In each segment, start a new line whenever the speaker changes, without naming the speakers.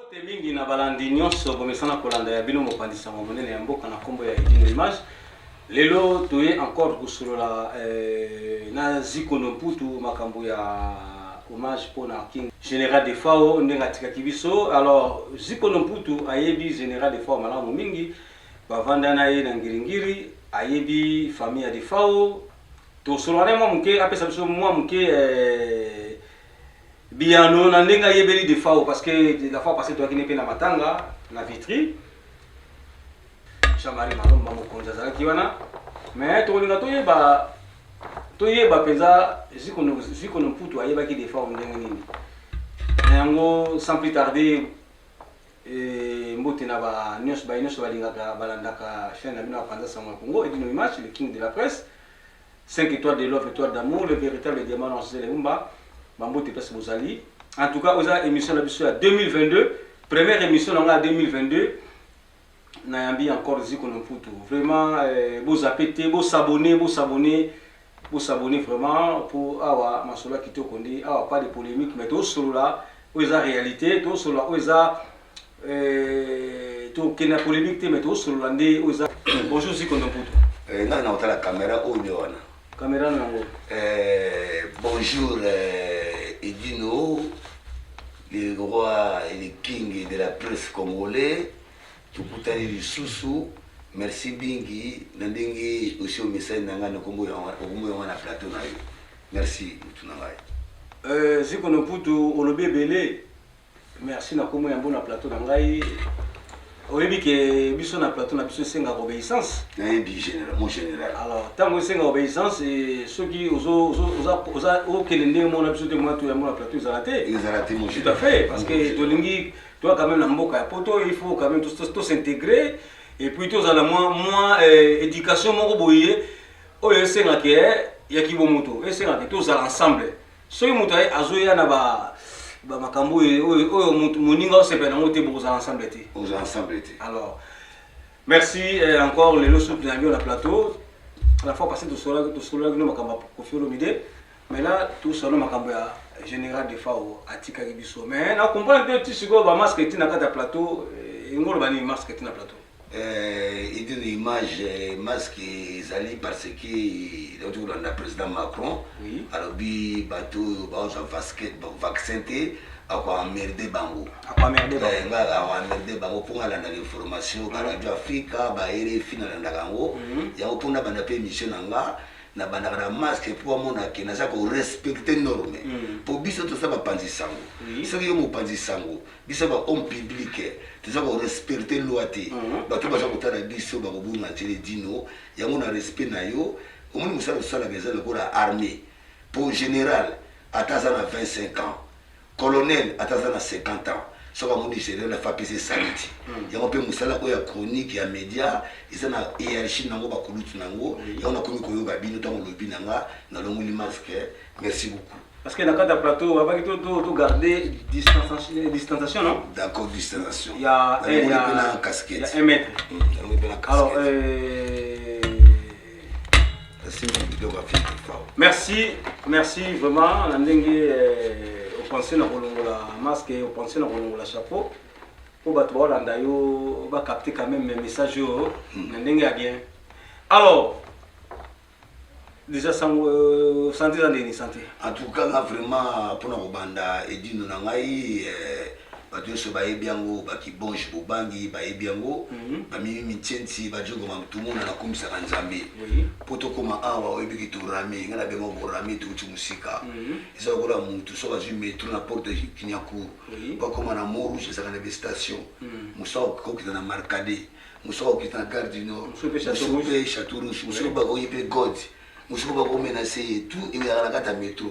Te mingi na balandi nyonso komesana kolanda ya bino mopandisa monene ya mboka na kombo ya Idino Image. Lelo toye encore kusolola na Zikono Mputu makambo ya hommage pour na King Général de Fao ndenga tikaki biso. Alors Zikono Mputu ayebi Général de Fao malamu mingi bavanda na ye na ngiringiri ayebi famille ya de Fao to solola mo muke apesa biso mo muke Biano na ndenga yebeli de Fao parce que la fois passée toi qui n'est pas na matanga na vitri Jean-Marie Malom ba mokonza za kiwana mais to linga to yeba peza Zikono Mputu ayeba ki de Fao ndenga nini yango sans plus tarder mbote na ba nyos ba linga ka balandaka chaîne na bino apanza sa Congo Idino Image le king de la presse 5 étoiles de l'offre étoile d'amour le véritable diamant dans ce Lumba Bambote Pes Bozali. En tout cas, aux émissions de 2022, première émission en 2022, Nayambi encore Zikono Mputu. Vraiment, vous appétez, vous s'abonner vraiment pour avoir Masola qui te connaît, avoir pas de polémique, mais tout cela, où est la réalité, tout cela, où est la tout qui n'a polémique, mais tout cela, où est la bonjour Zikono Mputu.
Non, non, la caméra où il y a
caméra non.
Bonjour Idino, le roi et le king de la presse congolais. Tu peux aller du sous. Merci Bingi. Nandingi aussi au message nangana kombo na plateau na yo. Merci mutunangai.
Zikono Mputu olobe belé. Merci na kombo ya mbona plateau na ngai. Oyebi ke biso na plateau na biso senga obéissance.
Mon général.
Alors, tant que senga obéissance et ceux qui osa kelende mon na biso te moi tout ya mon plateau ils ont raté.
Mon général.
Tout à fait parce que tolingi toi quand même na mboka poto il faut quand même tout s'intégrer et puis tous à la moins éducation moko boye oyo senga ke ya kibomoto et senga ke tous ensemble. Ceux muto azoya na ba makambo oyo moninga osepena ngote beaucoup ensemble té. Alors merci encore les lots de la plateau. À la fois passé tout cela nous makambo Koffi Olomide mais là tout cela makambo ya Général de Fao atika biso mais na comprendre que tu sigo ba masque était na kata plateau ngolo bani masque était na plateau.
Idino Image masque ezali parce que le président Macron alors bi bateau ba vaccin te akwa merde bango pour la information ka Radio Africa ba RFI na ndango ya opona bana pe mission nanga na bana na masque pour mona ke na za ko respecter norme pour biso to sa ba panzi sango so yo mo panzi sango biso ba homme public to za ko respecter loi te ba to ba za ko tala biso ba ko bunga tele dino ya mona respect na yo o moni musala sala beza le ko la armée pour général ataza na 25 ans colonel ataza na 50 ans soka moni général na FAPC sanity ya mo pe musala ko ya chronique ya média isa na hiérarchie nango ba kulutu nango ya na komi koyo ba bino tango lobi nanga na longoli masque. Merci beaucoup
parce que dans le plateau on va garder distanciation non.
D'accord, distanciation.
Il y a
un casquette.
Il y a 1 mètre. Alors merci vraiment ndenge au penser na kolongola masque au penser na kolongola chapeau pour battre Holanda yo ba capter quand même mes messages yo ndenge ya bien. Alors déjà santé dans des santé
en tout cas vraiment pour na banda Idino na ngai bato so ba yebiango ba ki bonge bobangi ba yebiango ba mimi mitienti ba jogo ma tumuna na kumisa kanzambe poto koma awa oyebiki to rami ngala be mo rami to musika isa ko la mutu so ba jimi to na porte kinyaku ba koma na moru je saka na be station muso ko kita na marcade muso ko kita na gare du nord muso château rouge muso ba ko yepe god muso ba ko menacer tout il y a la carte métro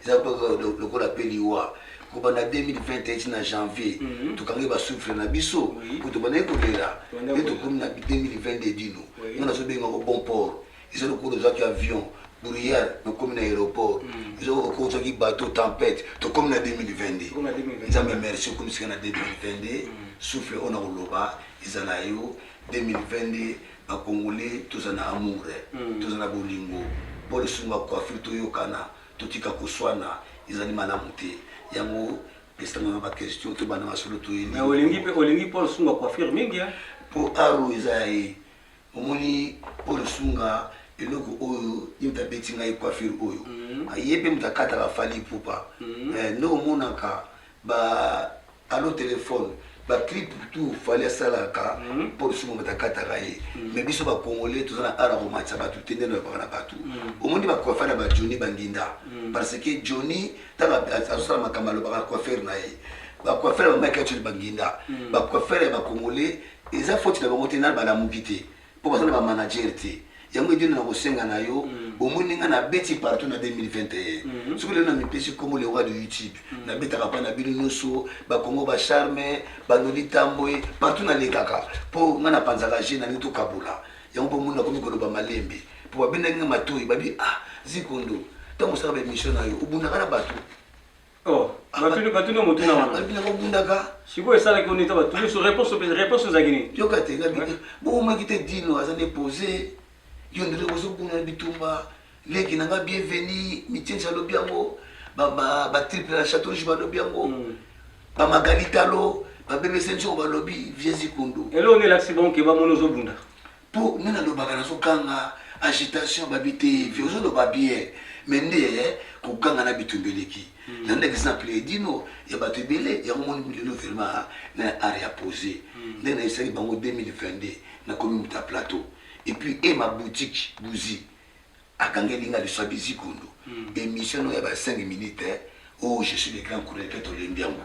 isa ko le ko la peliwa en 2021 na janvier tukangi ba souffre na biso pour to bana ekobera et to comme na 2022 dino on a so benga ko bon port ils ont ko de avion brouillard no comme na aéroport ils ont ko so ki bateau tempête to comme na 2022 nzambe merci comme si na 2022 souffle on a loba izana yo 2022 ba congolais tous na amour tous na bolingo pour le sunga ko afrito yo kana totika kuswana izali malamu te yango pesanga ba question to bana masolo to
mais olingi Paul Sunga coiffure mingi
po aro ezai omoni Paul Sunga eloko oyo yimta betinga coiffure oyo ayebe mtakata ka fali pupa no monaka ba allo téléphone ba clip tout fallait salaka pour Sunga mtakata kaye mais biso ba congolais tout ça ara ko matcha ba tout tende no ba na batu omoni ba coiffeur ba Johnny Banginda parce que Johnny tanga asala makamalo ba coiffeur na ye ba coiffeur ba Michael Banginda ba coiffeur ba congolais eza faute na bango tena ba la mukité pour passer ba manager te yango edina ko senga na yo omoni nga na beti partout na 2021 soki lelo na mipesi comme le roi de YouTube na betaka pa na bino nyonso ba Congo ba charme ba noli tamboy partout na lekaka po nga na panzaka je na nito kabula yango po mona komi koloba malembe po ba benda nga matoyi babi Zikondo tango sala ba mission na yo obunda kana batu
batu no motuna wana
bina ko bundaka
siko esala ko nita batu sur réponse zagini
yokate ngabi bo makite dino azane poser yondele ko sokuna bitumba leki nanga bienvenue mityenza lo biango ba triple la château je ba lo biango ba magalitalo ba bebe senjo ba lobi Zikondo
elo ne l'accident ke ba monozo bunda
po nena lo bakana sokanga agitation ba bité viozo lo ba bien mende ko kanga na bitumbeleki un exemple dino ya ba tebele ya mon lelo vraiment na area poser nena isaki bango 2022 na commune ta plateau et puis ma boutique Bouzi à Gangelinga de Swabi Zikondo émission ya ba 5 minutes oh je suis le grand chroniqueur de l'Embiango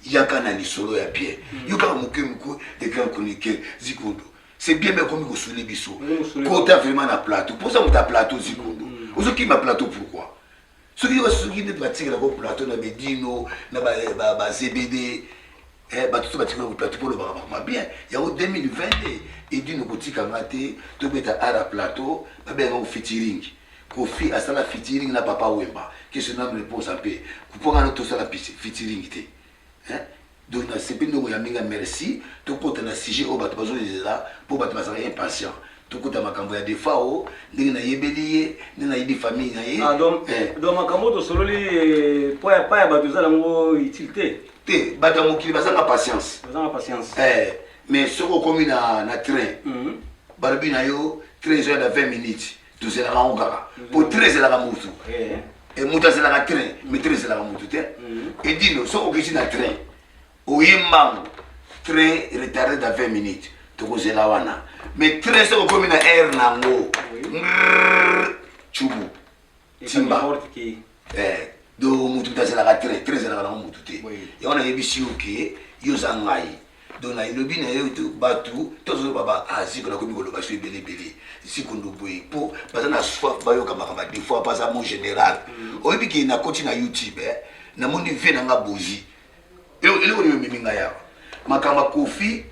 yaka na lisolo ya bien yoka mukemuko le grand chroniqueur Zikondo c'est bien mais comme ko suli biso côté vraiment na plateau pour ça ta plateau Zikondo ozoki ma plateau pourquoi ceux qui ne pratiquent la plateau na bedino na ba CBD ba tout pratiquer le plateau pour le ba bien il y a 2022 et dino kotika ngate to beta ara plateau ba ben on featuring Kofi asala featuring na Papa Wemba que se nomme réponse en paix kuponga no to sala featuring te donc na sependo ya minga merci to kota na sujet o bato bazo là pour bato basala impatient to kota makambo ya defao ndenge na yebeliye ndenge na yebi famille na ye
donc makambo to sololi po ya bato zala ngo utilité
te bato mokili basanga patience mais soko komi na train balobi na yo 13 heures de 20 minutes tozela ka ngaka po 13 la ka mutu et mutu azela ka train mais 13 la ka mutu te et dino soko kisi na train oyembango train retardé de 20 minutes tokozela wana mais train soko komi na air nango chubu timba do mutu tazela ka train 13 la ka mutu te yona yebisi oke yo zangai donc na ilobi na yo batu tozo baba aziko na komi koloba so ebele Zikondo boy po bazana soif bayoka makamba des fois pas à mon général oyebi ki na koti na YouTube na moni ve na nga bozi eloko ni miminga ya makamba Kofi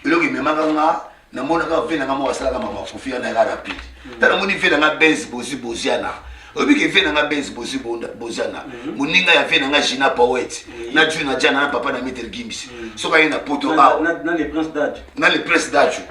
eloko memanga nga na mona ka ve na nga mo wasala ka mama Kofi na ga rapide tana moni ve na nga Benz boziana oyebi ki ve na nga Benz boziana moninga ya ve na nga Gina Poet na Juna Jana na papa na Meter Gimbis soka yena poto
na le prince d'Adjo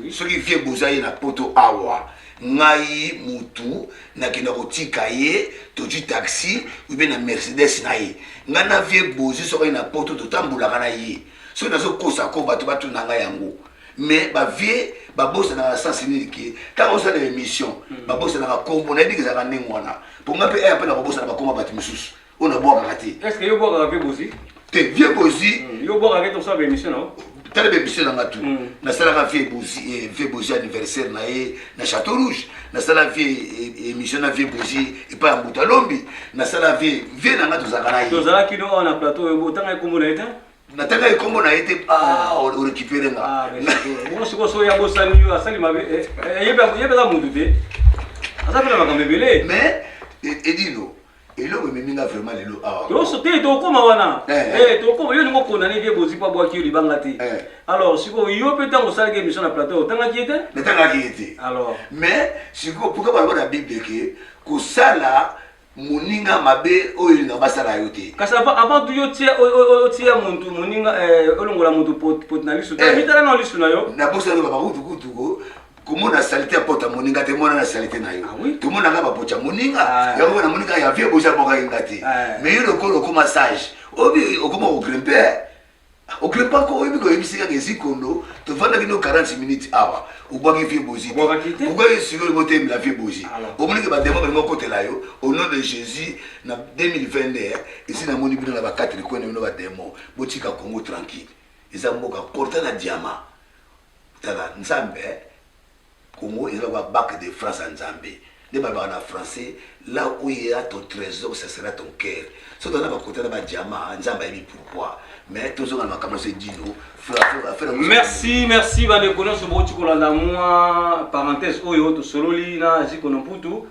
ce qui vient bozaye na poto awa ngai mutu na kina kotika ye to du taxi ou bien na Mercedes na ye ngana vie bozi soka na poto to tambula kana ye so na so kosa ko batu na ngai yango mais ba vie ba bosa na sensibilité ta on sa de émission ba bosa na kombo na dikiza ka ningwana pour ngape pe na bosa na ba koma batu misusu ona boka kati
est-ce que yo boka ka bozi
te vie bozi
yo boka ka to sa émission non
tala be mission na ngatu na sala ka vie bozi anniversaire na ye na Château Rouge na sala vie émission na vie bozi et pas en Boutalombi na sala vie na ngatu za kana ye
to zala kino na plateau yo tanga kombo na eta
nataka ikombo na été o récupérer nga
bon siko so ya bosani yo asali mabe yebe za mundu te asapela makambe bele
mais edino eloko meminga vraiment lelo awa
to so te to koma wana to koma yo ngo kona ni vie bozi pa bwa ki libanga te alors siko yo pe tango sala ke mission na plateau tanga ki ete
natanga ki ete alors mais siko pourquoi ba na bible ke ko sala moninga mabe oyo na basala yo te
kasi avant tu yo tia muntu moninga olongola muntu pot na lisu ta mitala na lisu na yo
na bosa lo ba kutu ko comment on a salité à porte à moninga, tout le monde a salité na yo. Tout le monde a pas porte à moninga. Ya on a moninga ya vieux boja boka ingati. Mais il le comme massage. Obi comment on grimper. Au grimpe pas ko obi ko ebisika ke zikondo, to vanda kino 40 minutes awa. Ou bois qui vieux boji. Pourquoi sur le côté la vieux boji. Au moninga ba demo ba côté là yo au nom de Jésus na 2022 ici na moni bino na ba 4 ko na ba demo. Botika Congo tranquille. Ils ont porté un diamant. Nzambe, Congo, ils ont un bac de France en Zambie. Les barbares en français, là où il y a ton trésor, ce sera ton cœur. Si on a côté un diamant, Nzambe a mis pourquoi. Mais toujours dans ma caméra, c'est Dino.
Merci, merci. Va déconner ce beau chico là, moi, parenthèse, Oyo, to Sololi, na Zikonomputu.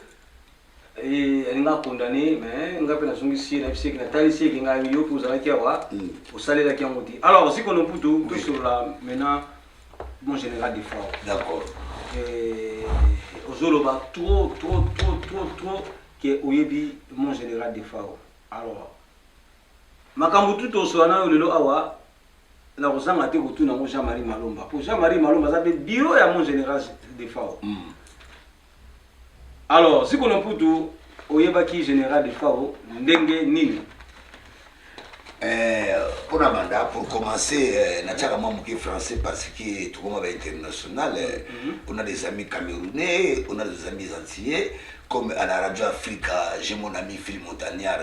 Et elle m'a condamné, mais elle m'a fait la sonde ici, elle a fait que la ici, qui a eu pour vous arrêter à voir, au salaire de qui on dit. Alors, si on a tout sur la maintenant, mon général des forts.
D'accord.
Et aux Zoloba, trop, qui est au Yebi, mon général des forts. Alors, ma cambutu au Soana, le Awa, la Rosanga a été retournée à mon Jean-Marie Malomba. Pour Jean-Marie Malomba, ça fait bio et à mon général des forts. Alors, si on a pour tout, Oyebaki général de Fao, Ndenge Nini.
Pour commencer, je français parce que tout le monde est international. On a des amis camerounais, on a des amis antillais, comme à la Radio Africa, j'ai mon ami Philippe Montagnard,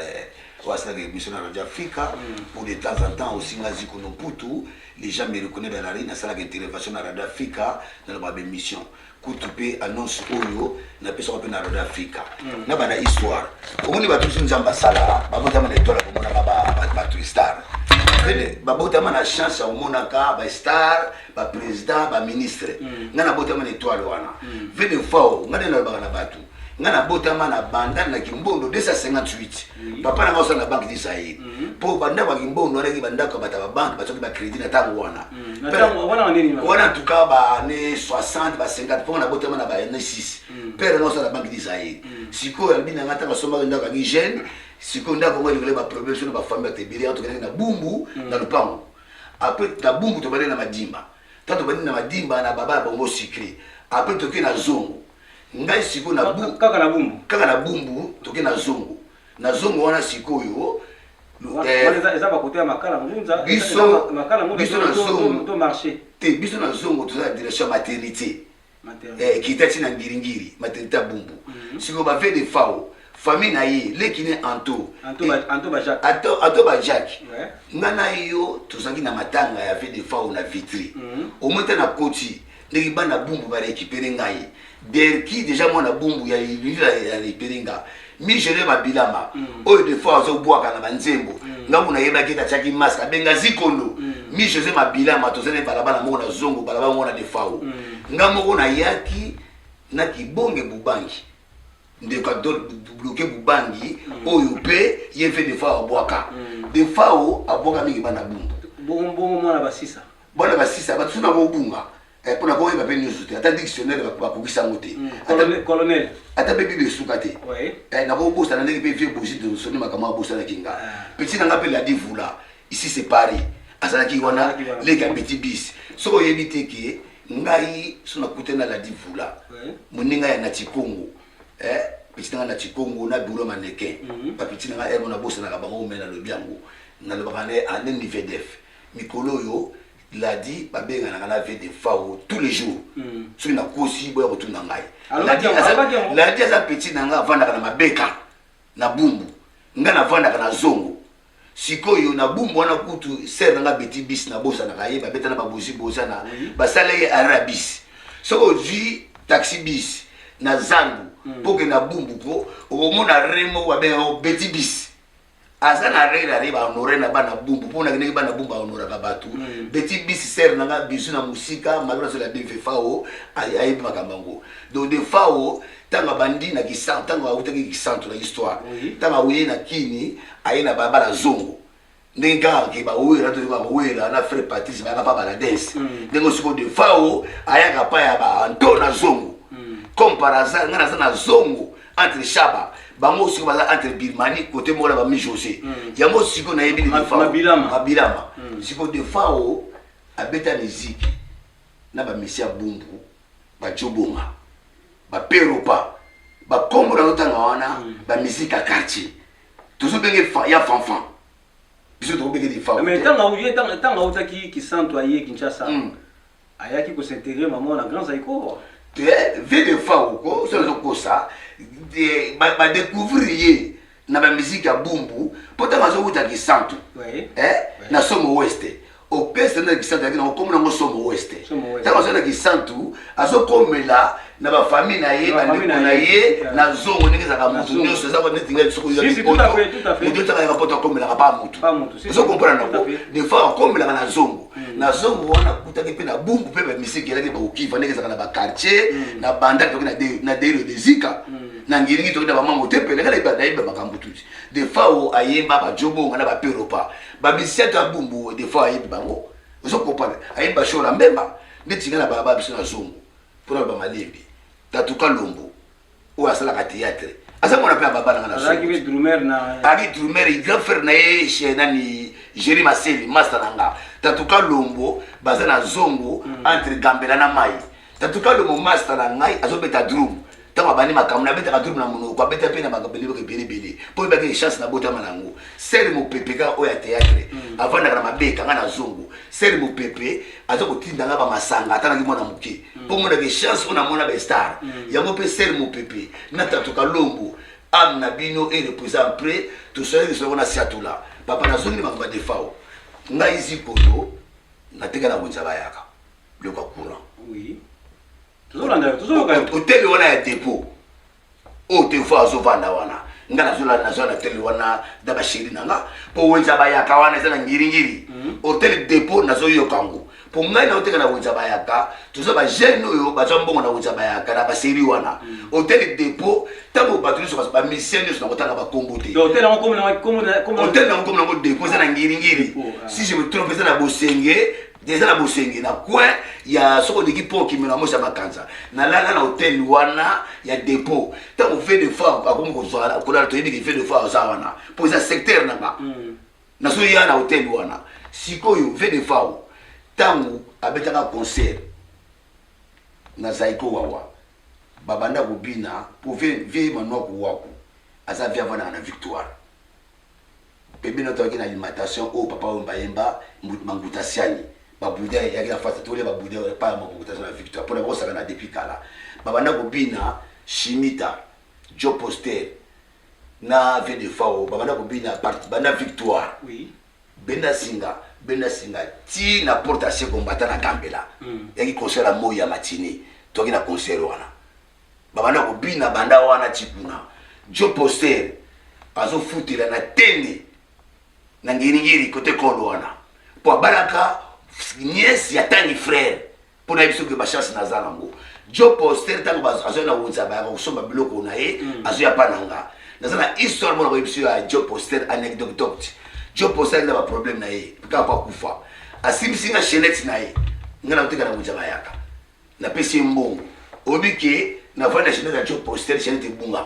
on a une émission à la Radio Africa. Pour de temps en temps aussi, les gens me reconnaissent dans la rue, dans la intervention à la Radio Africa, dans la émission. Kutupe annonce oyo na pesa ko pena Radio Africa na bana histoire omoni batu nzamba sala babota mana etola ko mona ba star bene babota mana chance au mona ka ba star ba président ba ministre ngana bota mana etoile wana vene fao ngana na ba na batu ngana bota mana banda na kimbondo 258 papa na ngosa na banque d'Isaïe po banda ba kimbondo reki banda ko bata ba banque ba tsoki ba crédit na tango wana wana tuka ba ne 60 ba 50 pour na bota mana ba ne 6 père na ngosa na banque d'Isaïe siko ya bina ngata ba soma ndaka ki jeune siko ndako ngoli le ba problème sur ba famille te bili to na bumbu na lupango après na bumbu to bale na madimba tanto bale na madimba na baba bongo secret après to ki na zongo ngai siko na bumbu
kaka na bumbu
toke na zongo wana siko yo
eza ba côté makala munza
biso
na zongo to marché
te biso na zongo to la direction maternité qui était na ngiringiri maternité bumbu siko ba fait de fao famille na ye lekine anto ba Jacques ngana yo tozaki na matanga ya fait de fao na vitri au moins na koti ndeki bana bumbu ba récupérer ngai derki déjà mona bumbu ya récupérer mi jele babilama oyo de fois zo boaka na banzembo ngamu na yeba kita chaki maska benga zikondo mi jose mabilama to zene balabala moko na zongo balabala moko na de fao ngamu ko na yaki na kibonge bubangi ndeka do bloquer bubangi oyo pe yefe de fois boaka de fao aboka mingi bana bumbu
bongo mwana basisa
batuna ko bunga pour la bonne appel nous soutenir attends dictionnaire va pour ça monter
colonel
attends bébé de soukate na ko bossa na ndenge pe vieux bosi de soni makama bossa na kinga petit na ngapela la divula ici c'est Paris azala ki wana les gars petit bis so yebite ki ngai sona kutena la divula moninga ya na Tikongo petit na Tikongo na bureau mannequin pa petit na ermo na bossa na bango mena le biango na le bakane en niveau def mikolo yo l'a dit babé ngana fait des fao tous les jours sur na kosi boya retourna ngai la dit ça petit nanga vanda kana mabeka na bumbu ngana vanda kana zongo sikoyo na bumbu wana kutu ser nga beti bis na bosa na kaye babeta na babuzi bosa na basale arabis soko ji taxi bis na zangu poke na bumbu ko omona remo wa be beti bis azana rera riba honore na bana bumbu pona kene bana bumbu honora ka batu beti bis ser nanga bisu na musika malona sur la DV fao ayi makambango donc de fao tanga bandi na kisan tanga utaki kisanto na histoire tanga uye na kini ayi na baba la zongo ndinga ke ba uwera to ba uwera na frère Patrice ba papa la dance ndengo siko de fao ayaka pa ya ba Antona zongo comme par hasard ngana sana zongo entre Chaba bango siko baza entre Birmanie côté mola ba mi José yango siko na yebi de fao mabilama siko de fao abeta musique na ba Messia Bumbu ba jobonga ba peropa ba kombo na otanga wana ba musique à quartier toujours benge ya fanfan biso to benge di fa
mais tanga utaki kisanto aye Kinshasa ayaki ko s'intégrer maman na grand Zaiko
te ve de fa ko so ko ça ba découvrir na ba musique ya bumbu potanga zo utaki santo na somo weste orchestre na kisantu yaki na komo nango somo weste tanga zo na kisantu azo komela na ba famille na ye bandeko na ye na zongo ndenge zaka mutu nyonso za ko netinga soko ya poto mutu tanga ya poto komela ba mutu zo comprendre nako des fois komela na zongo wana kutaki pe na bumbu pe ba musique yaki ba okiva ndenge zaka na ba quartier na banda to na dero de zika na ngiringi to na ba mambo te pe ngala iba makambo tuti des fois ayemba ba jobonga na ba peropa ba bisieto ya bumbu des fois ayemba bango zo comprendre ayemba shora mbemba ndeti ngala ba biso na zongo pour ba malembi tatuka lombo ou asala ka théâtre asa mona pe baba na na
Zaki be drummer na
Ari drummer il grand frère na ye chez nani Jerry Maseli master nanga tatuka lombo baza na zongo entre Gambela na Mai tatuka lombo master na ngai azobeta drum tama bani makamu na beta ka drum na muno kwa beta pe na bagabeli ko bele po ba ke chance na bota manango seri mo pepeka o ya théâtre avant na mabeka ngana zongo seri mo pepe azoko tinda ngaba masanga atana ki mona muke po mona ke chance ona mona be star yango pe seri mo pepe na tatuka lombo am na bino et représente près tout ça ils sont na siatula papa na zongi makamba de fao ngai zikondo na teka na bonza bayaka le kwa courant
oui toujours
hotel wana ya dépôt o te fa zo vanda wana ngana na zona hotel wana da ba shiri nanga po wenza bayaka wana sana ngiringiri hotel dépôt na zo yokango po ngai na oteka na wenza bayaka tuzo ba jeune oyo ba tsambongo na wenza bayaka na ba shiri wana hotel dépôt tango batulu so ba mission so na kotanga ba kombote
hotel na
hotel na komo na dépôt sana ngiringiri si je me trompe sana bosenge déjà la bosenge na coin ya soko de kipo ki mena mosa makanza na lala na hotel wana ya dépôt tango fait de fois akomo ko zala ko la to yidi fait de fois za wana pour ça secteur nanga na so ya na hotel wana sikoyo fait de fois tango abetaka concert na Zaiko wawa babanda kubina pour vie manwa ko wako asa via vana na victoire bébé na toki na alimentation o papa o mbayemba manguta siani babuda ya kila fata tole babuda pa manguta na victoire pour na saka na depuis kala babanda kubina Shimita Joe Poster na ve de fao babanda kubina parti banda victoire
oui
benda singa ti na porte à se combattre na Gambela yaki concert à Moya Matini toki na concert wana babanda kubina banda wana tikuna Joe Poster azo futira na tende na ngiringiri côté kolo wana po baraka nièce ya tani frère pour na biso que ba chance na zalango Joe Poster tango azo na wunza ba ko somba biloko na ye azo ya pananga na zana histoire mo na biso ya Joe Poster anecdote Joe Poster na ba problème na ye ka pa kufa asimsinga chenette na ye ngana uteka na wunza bayaka na pesi mbongo obike na vana chenette ya Joe Poster chenette bunga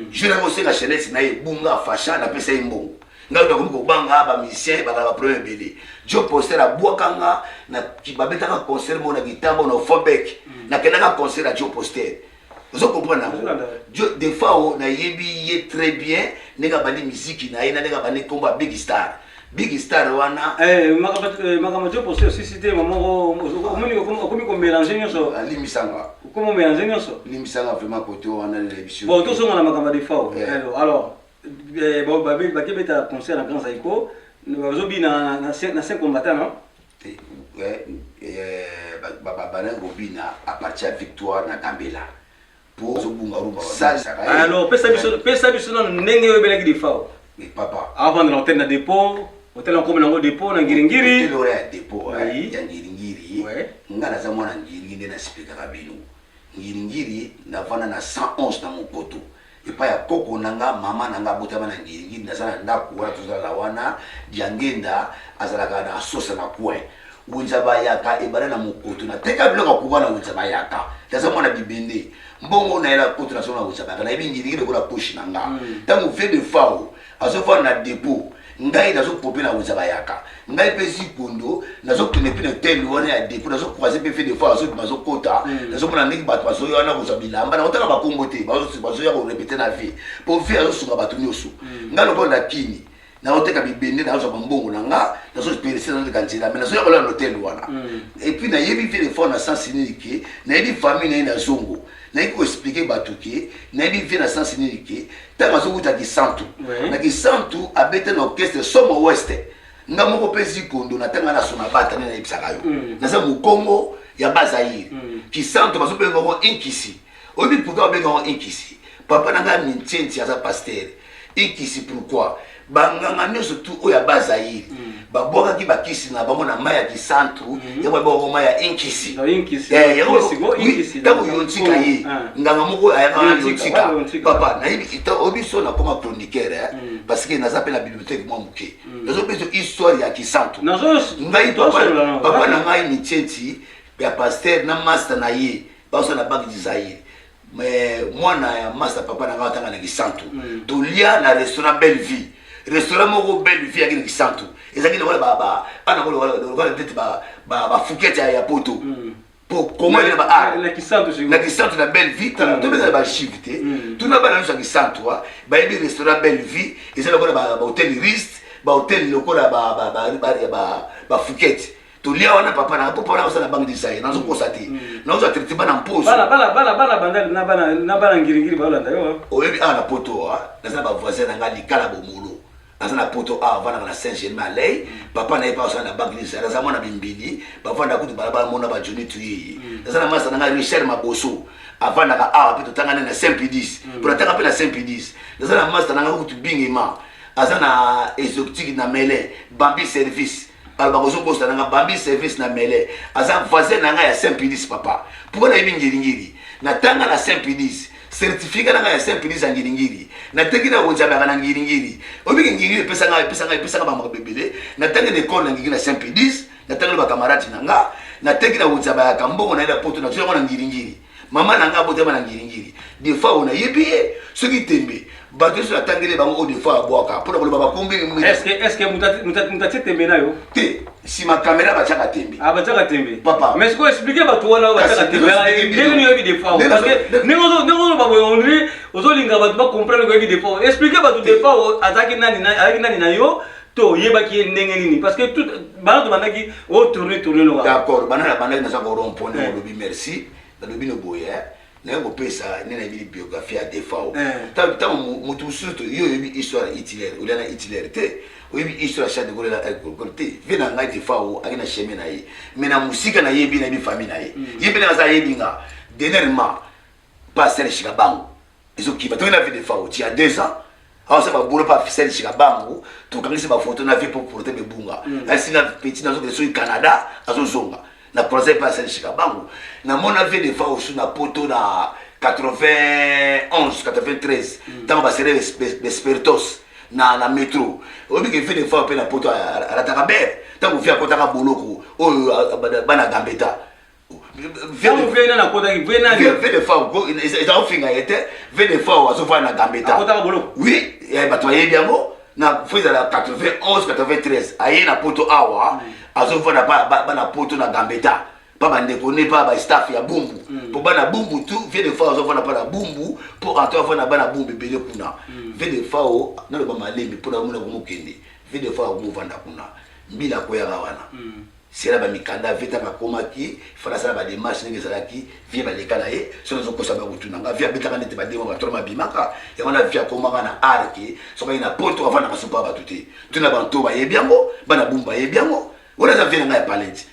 jura mo senga chenette na ye bunga fasha na pesi mbongo ngalo ko banga ba musicien ba la premier belé Joe Poster a boakanga na kibabeta ka concert mo na gitambo na Fobek na kenaka concert à Joe Poster vous comprenez des fois na yebi ye très bien nega bani musique na ina nega bani komba big star wana
makama Joe Poster aussi c'était maman comme ko mélanger nyoso
limisanga
comment mélanger nyoso
limisanga vraiment côté wana l'émission
bon tout ça na makama de fao alors bon ba kebeta concert na Grand Zaiko bazobi na 5 combattants non
bana gobina à partir de victoire na Gambela pour zobunga rumba
alors pesa biso na ndenge yo belaki de fao
papa
avant de l'hôtel na dépôt hôtel en comme na dépôt na ngiringiri
hôtel ya dépôt ya ngiringiri ngana za mwana ngiringiri na speaker kabino ngiringiri na vana na 111 na mokoto epa ya koko nanga mama nanga botama na ngiringiri na sana ndako wana tozala wana diangenda azalaka na sosa na coin wenza bayaka ebana na mokoto na teka biloko kubana wenza bayaka taza mwana bibende mbongo na ela koto na sona wenza bayaka na ebi ngiringiri ko la poche nanga tango fait de fao azofa na dépôt ngai nazo popé na uzaba yaka ngai pesi kondo nazo kene pe na tel wana ya depo nazo croiser pe fait des fois nazo nazo kota nazo mona ndiki bato bazo yana ko zabilamba na otala bakombo te bazo ya ko répéter na vie pour faire zo sunga bato nyoso ngai loko na kini na oteka bibende na zo mbongo na nga nazo percer na kanzela mais nazo ya ko la hôtel wana et puis na yebi fait des fois na sens unique na yebi famille na zongo na iko expliquer batuki na yebi fait na sens unique tanga zo kuta ki santu na ki santu abete na orchestre somo ouest nga moko pesi kondo na tanga na sona bata na ebisaka yo na sa mukongo ya Bazaïre ki santu bazo pe ngoko inkisi obi pourquoi be ngoko inkisi papa na nga mintienti ya pasteur inkisi pourquoi banganga nyoso tu oya Bazaïre baboka ki bakisi na bango na maya ki santu ya babo maya inkisi ya inkisi tabo yontika ye nganga moko ayanga yontika papa na yibi ita obiso na koma chroniqueur parce que naza pe la bibliothèque moi muke nazo peso histoire ya ki santu ngai papa na ngai mitienti ya pasteur na master na ye baso na banque d'Isaïe mais moi na master papa na ngai tanga na ki santu to lia na restaurant Belle Vie restaurant moko Belle Vie ya ki santu ezaki na ba ana ko peut-être ba Fouquet ya poto pour comment il ba
la
kisantu na Belle Vie tala to beza ba shifté tout na ba na so kisantu ba yebi restaurant Belle Vie ezala ko ba hôtel Rist ba hôtel lokola ba Fouquet to lia wana papa na papa na osala banque d'Isaïe na zo kosati na zo traiter bana mposo
bala bandali na bana ngirigiri ba olanda yo
oyebi ana poto na za ba voisin na ngali kala bomolo na poto avant na Saint-Germain-Lay papa na pas na banque d'Isaïe na za mona bimbili ba vanda kutu bala mona ba Johnny Tuyi na za masa na Richard Maboso avant na pe to tanga na Saint-Pédis pour tanga pe na Saint-Pédis na za masa na kutu bingima azana exotique na Mele Bambi service bakozo bosa na Bambi service na Mele aza voisin na ya Saint-Pédis papa pour na ngiri na tanga na Saint-Pédis certificat na ya Saint-Pédis ngiri na tekina wonjaba na ngiri obiki ngiri pesa nga ba mabebele na tanga de école ngiri na Saint-Pédis na tanga ba camarade na tekina wonjaba ya kambongo na ila poto na tsoya na ngiri mama na nga botema na ngiri des fois on a yebié ce qui tembe bato sur la tangele bango des fois boaka pour le baba kombi
est-ce que mutati tembe na yo
te si ma caméra ba chaka tembe
chaka tembe
papa
mais ce qu'on expliquer bato wana ba chaka tembe ndenge ni yebi des fois parce que nengo ba boyondri ozolinga bato ba comprendre ko yebi des fois expliquer bato des fois azaki nani na yo to yebaki ndenge nini parce que tout bana to bandaki o tourner lo
d'accord bana na sa ko rompone o lobi merci na lobi no boye na ko pesa nena bi biographie à défaut ta mutu surtout yo yebi histoire itinéraire ou na itinéraire te o yebi histoire cha de gola côté vena ngai défaut akina chemin na ye mais na musika na yebi na bi famille na ye yebi na za yebi nga dernièrement passer Chicabango izo ki bato na vie défaut il y a 2 ans ça va boulot pas officiel Chicabango to kangisi ba photo na vie pour porter bebunga asina petit na zo ke Canada azozonga na projet passer Chicabango na mon avis des fois aussi na poto na 91 93 tant ba seré Espertos na métro obi ke fait des fois pe na poto à la Takaber tant via kota ka boloko o bana Gambetta
Vamos ver na kota ki vena
ni fait des fois ils ont finga était fait des fois aso fa na Gambetta
kota ka boloko
oui ya batoye biango na foi la 91 93 aye na poto awa aso fa na ba poto na Gambetta pas bande connaît pas ba staff ya bumbu pour bana bumbu tout fait des fois aso fa na pas na bumbu pour entrer fa na bana bumbu belé kuna fait des fois na le ba malembi pour na mona ko mokende fait des fois ko vanda kuna mbila ko ya wana c'est là ba mikanda vita ba komaki fala sala ba démarche ngi salaki vie ba lekana ye so zo ko saba kutuna nga via betaka nete ba demo ba troma bimaka ya wana via komaka na arki so ba ina poto avana ka sopa ba tuti tuna ba ntoba ye biango bana bumba ye biango wala za vina nga ya palette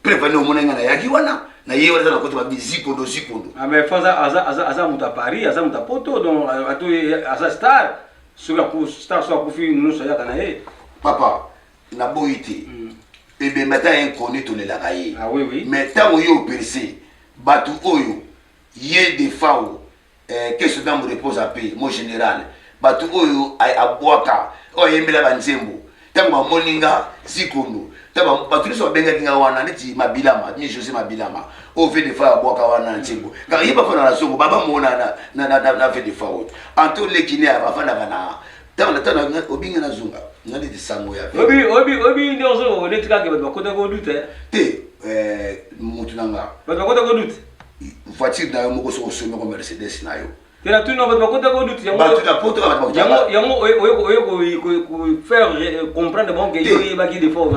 prévenir au monenga na yaki wana na ye wala za ko to ba biziko do zikondo
mais faza aza muta Paris aza muta poto donc ato aza star sur la star so ko fi no so ya kana ye
papa na boiti et bien maintenant inconnu tout les lagaye
ah oui
mais tant yo percé batu oyo yé des fois qu'est-ce que me repose à paix mon général batu oyo ay abwaka o yembela banzembo tant ba moninga zikondo tant batu so benga kinga wana neti mabilama ni José mabilama o fait des fois abwaka wana nzembo car yeba fona na songo baba mona na fait des fois en tout les kiné aba fana bana tana obinga na zunga ngadi de sango ya
obi ndozo le tika ke bakota ko dute
te mutunanga
bakota ko dute
voiture na yo moko so somme ko Mercedes na yo
tena tu no bakota ko dute yango oyo faire comprendre bon que yo ba ki défaut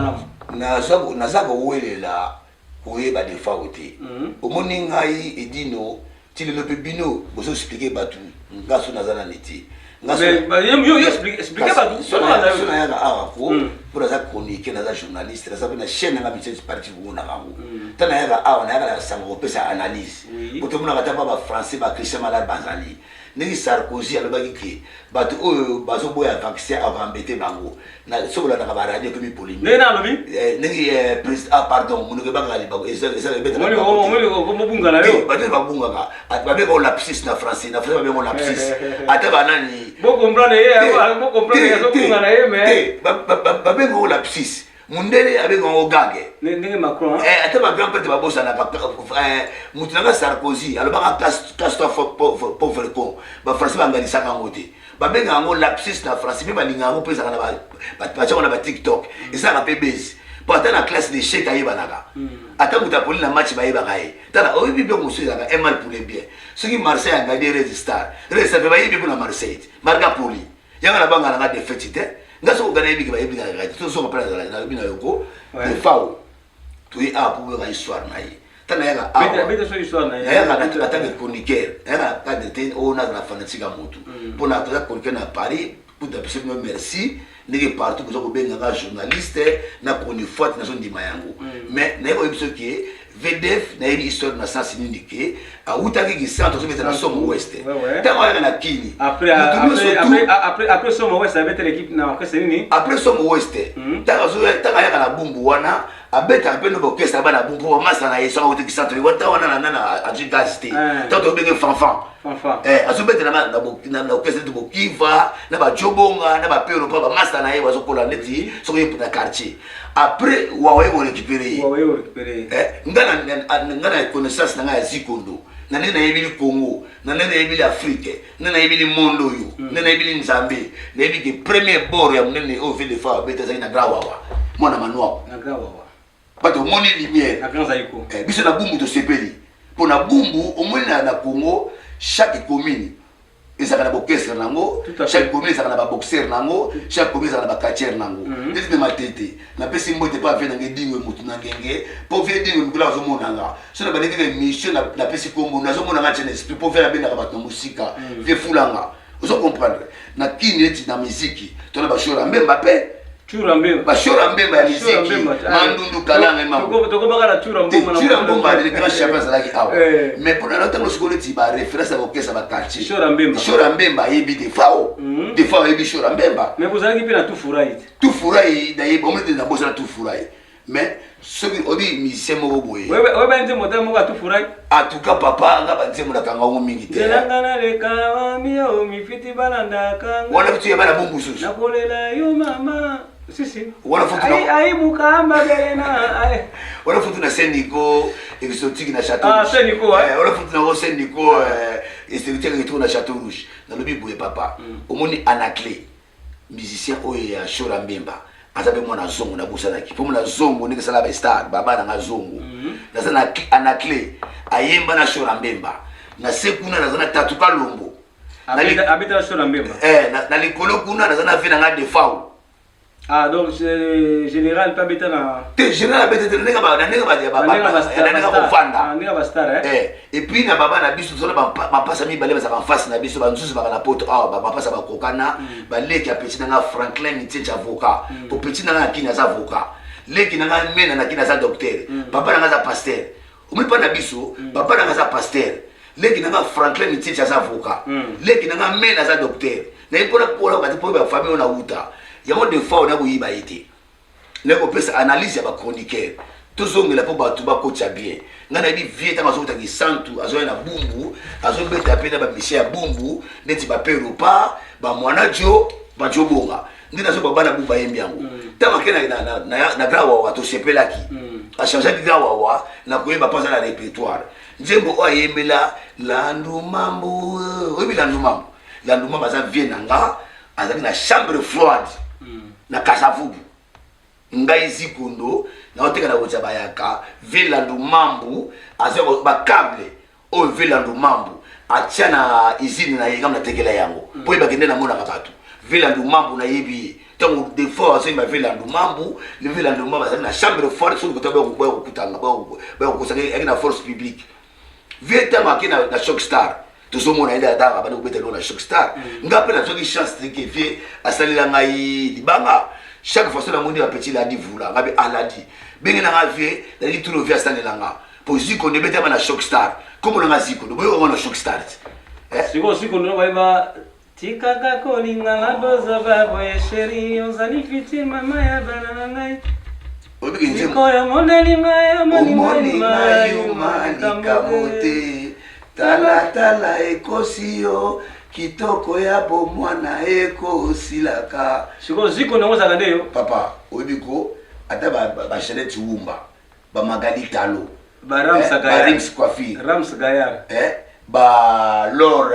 na zako welela koyeba défaut te omoni ngai edino tili le bino bozo expliquer batu ngaso nazana neti
ngaso yo expliquer batu
sona yana ko pour ça chronique na journaliste ça na chaîne na bitse parti ngona kango tana yana na yana sango pesa analyse boto mona kata ba français ba Christian Malade bazali ni Sarkozy alobaki ke batu oyo bazo boya vaccin avant embêter bango na sobola na ba radio ko mi polémique
nena lobi
ni président pardon munuke bangali ba eza beta
mo bunga na yo
batu ba bunga ka ba be ko lapsus na français na français ba be ko lapsus ata banani
bo comprendre mo comprendre so bunga na ye mais
ba be ko lapsus mundele abe ko gange
ndenge Macron
ata ba grand père ba bosa na mutunanga Sarkozy alobaka casse-toi pauvre con ba français bangali saka ngote ba benga ngo lapsus na français me balinga ngo pesa kana ba chakona ba TikTok esa ka pebezi ata na classe de chèque ayebanaka ata muta poli na match bayebaka ye tala oyebi mpe mosuezaka un mal pour le bien soki Marseille angadi Red-Star pe bayebi mpo na Marseille marga poli yanga na banga nanga defete te nga soko gana yebi ke bayebi kaka te to soko pela nayebi na yoko defao toye a po beka histoire na ye tana yaka yaka atanke chroniqueur yaka cadre te oyo naza na fanatique ya motu mpona toza chroniqueur na Paris puta biso bino merci ndenge partout boza kobengaka journaliste na chroniqueur na ndima yango mais nayebi oyebi soki VDF nayebi histoire na sens nini ke awutaki kisanta tozobeta na Somme Ouest ntango ayaka na kini
après Somme Ouest abeta l'équipe na orchestre nini
après Somme Ouest ntango ayaka na bumbu wana abetaka mpe no baorchestre bana bumbu bamasa na ye soka kote kisanta wata wana nana adjugage te ntango tobenge fanfan azobetela na orchestre te bokiva na bajobonga na bapero mpo bamasa na ye bazokola neti soki ye na quartier après wawaye korécupere nga na connaissance na nga ya zikondo na nde nayebili Congo na nde nayebili Afrique nde nayebili monde oyo nde nayebili Nzambe nayebi ke premier bord ya monene oyo vele fa beta ezali na Grawawa mwana manuao bato omoni lumière biso na bumbu tosepeli mpo na bumbu omoni na Congo chaque commune ezaka na orchestre nango chaque commune ezaka na baboxeur nango chaque commune ezaka na bacatière nango ndeti mema tete napesi mbote mpo avie nange dingwe motu na ngenge mpo vie dingwe mikolo azomonanga so na balekaka émission napesi kombo nazomonanga tiana esprit mpo vie nabendaka bato na mosika vie fulanga ozo comprendre na kini eti na miziki tona bashora mbemba mpe bashora mbemba ya miziki mandundu kalanga chura mbomba le grand chef azalaki awa mais pour na ntango sikolo ti ba référence à orchestre ba quartier chora mbemba yebi defao yebi chora mbemba
mais vous allez bien tout
furahi d'ailleurs on me na bossa tout furahi mais soki obi musicien moko boye
ouais ba nzembo ta moko tout furahi
en tout cas papa nga ba nzembo na kanga ngo mingi te
ngana le kawa mio mi fiti balanda kanga
wala bitu yaba na bombu susu
na kolela yo mama si
wala futu na
ai mukamba belena ai
wala futu na Saint-Nico exotique na Château
Saint-Nico
wala futu na Saint-Nico exotique qui na Château Rouge na lobi boye papa omoni Anaclé musicien oyo ya Shora Mbemba azabe mwana zongo na busana ki pomo na zongo ndenge sala ba star baba na zongo na sana Anaclé ayemba na Shora Mbemba na sekuna na sana tatuka lombo
abita Shora Mbemba
na likolo kuna na sana vina nga defao
donc général pas beta na
te général beta ndenga ba
star
et puis na baba na biso sona ba passa mi balé ba face na biso ba nzuzu ba na poto ba passa ba kokana ba leki ya petit na Franklin Mitche avocat pour petit na kina za avocat leki na mena na kina za docteur papa na za pasteur omi pa na biso papa na za pasteur leki na Franklin Mitche za avocat leki na mena za docteur na ipona pola ka tipo ba famille na uta yango de fois on a boyi ba été neko pesa analyse ya ba chroniqueur tozongela po ba tuba kocha bien ngana bi vie ta mazo taki santu azo na bumbu azo beta pena ba michel ya bumbu neti ba pero pa ba mwana jo ba jobonga ndina so baba na buba yembi yango ta makena na Grawawa to sepelaki a changer di Grawawa na koyeba pas na répertoire njembo o yembela landu mambo obi landu mambo za vie nanga azali na chambre froide na Kasavubu ngai Zikondo na oteka na kotsa bayaka Velandu Mambu azako ba câble o Velandu Mambu atia na usine na yinga na tekela yango po ibakende na mona kabatu Velandu Mambu na yebi donc des fois assez ma Velandu Mambu le Velandu Mambu azali na chambre froide sur kotaba ko kutanga ba ko sanga na force publique veta makina na Shock Star tout monde a d'ara ba ko betelo na Shock Star ngape na soki chance que vie asalila ngai libanga chaque fois que la monde a petit la dit vous là ngabe aladi bengi na vie la dit tout le vie asalila nga pour Ziko ne beta na Shock Star comme on a Ziko no boyo na Shock Star
Ziko no ba tikaka kolinga la doza babo ya sheri ozali fiti mama ya banana ngai Ziko ya modelinga ya
mani kamote tala ekosio kitoko ya bomwana ekosilaka
Ziko na oza kandeyo
papa obiko ata ba Chanette Wumba ba Magali Talo
ba Rams Gayar
Rams Coiffure
Rams Gayar
ba Lor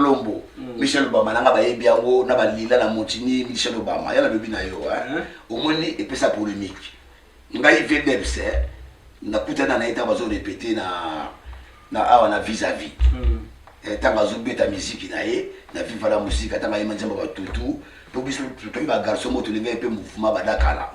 Lombo Michel Obama nanga ba yebiango na ba lila na motini Michel Obama yala bebi na yo omoni epesa polémique ngai VDEPS na kutana na eta bazo répéter na awa na vis-à-vis tanga zo beta musique na ye na viva la musique tanga ye manjamba ba tutu to biso to ba garçon moto le pe mouvement ba dakala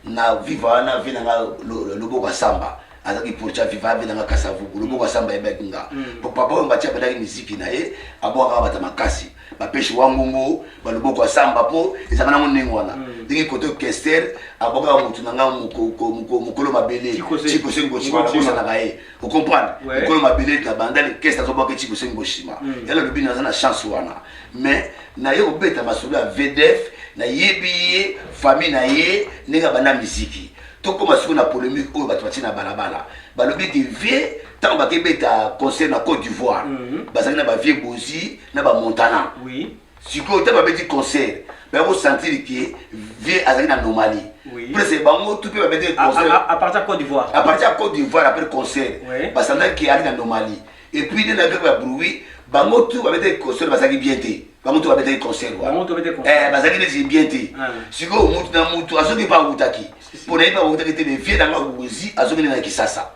na viva na vina nga lobo kwa samba azaki porcha viva vina nga Kasavubu lobo kwa samba ebekinga papa on batia ba musique na ye abwa ba makasi ba peshi wangongo ba lobo kwa samba po ezana monengo wana dingi koto Kester aboka mutu nanga mukolo mabele Chiko Sengo Chima na bae vous comprenez mukolo mabele na bandale Kester zo boka Chiko Sengo Chima yala lobi na zana chance wana mais na yo beta masolo ya VDF na yebi famille na ye nenga bana muziki to koma siko na polémique oyo bato batina balabala balobi que vie tant ba kebeta concert na Côte d'Ivoire bazali na ba vie bozi na ba Montana
oui
siko ta ba beti concert ba ko sentir que vie azali na normali presque bango tout peut ba beti concert
à partir de Côte d'Ivoire
après concert ba sanda que ali na normali et puis de na ba bruit bango tout ba beti concert bazali bien té bango tout ba beti concert wa bazali ne bien té siko mutu na mutu azoki pa utaki pour aller pas utaki te vie na bozi azoki na Kisasa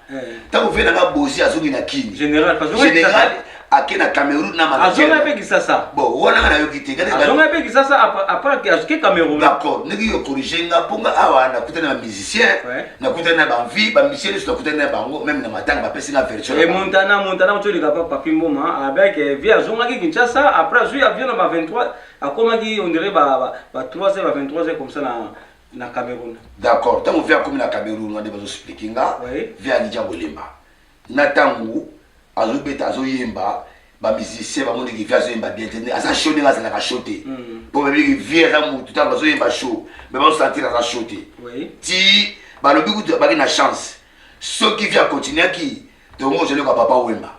tant vie na bozi azoki na Kini
général
akena Cameroun na manager
azonga pe Kisasa
bon wana na yo kite
azonga pe Kisasa après que azoki Cameroun
d'accord niki yo corriger nga ponga awa na kutana na musicien na kutana na banvi ba musicien sur kutana na bango même na matanga ba pesi na version
et Montana tu lika pas papi mboma avec via azonga ki Kinshasa après azui avion na 23 akoma ki on dirait ba 3h ba 23h comme ça na Cameroun
d'accord tant via comme na Cameroun on va expliquer nga via ni Jambolemba na tangu azobeta azoyemba ba musicien ba monde ki via azoyemba bien tenir asa show nga za ka shoté pour ba bi via za mutu ta azoyemba show mais ba sentir asa shoté ti ba lobi ku ba na chance ceux qui vient continuer qui donc je le papa Wemba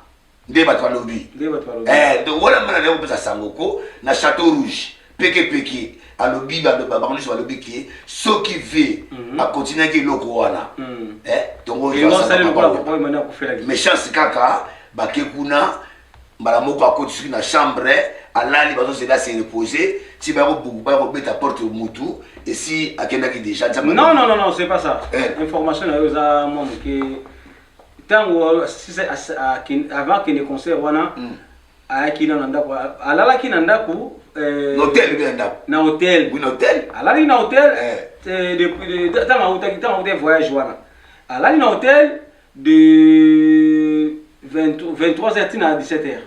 nde ba to lobi donc wala mana le pesa sangoko na Château Rouge peke alobi ba bango so alobi ki ceux qui veut à continuer qui loko wana donc mais chance kaka bakekuna mbala moko akoti na chambre alali bazo cela se reposer si ba ko beta porte mutu et si akenda ki déjà
non c'est pas ça information na yoza mon que tango avant que ne concert wana aki na ndako alala ki na ndako
hôtel bien ndako
na hôtel
oui hôtel
alali na hôtel de tango voyage wana alali na hôtel de 23h à 17h.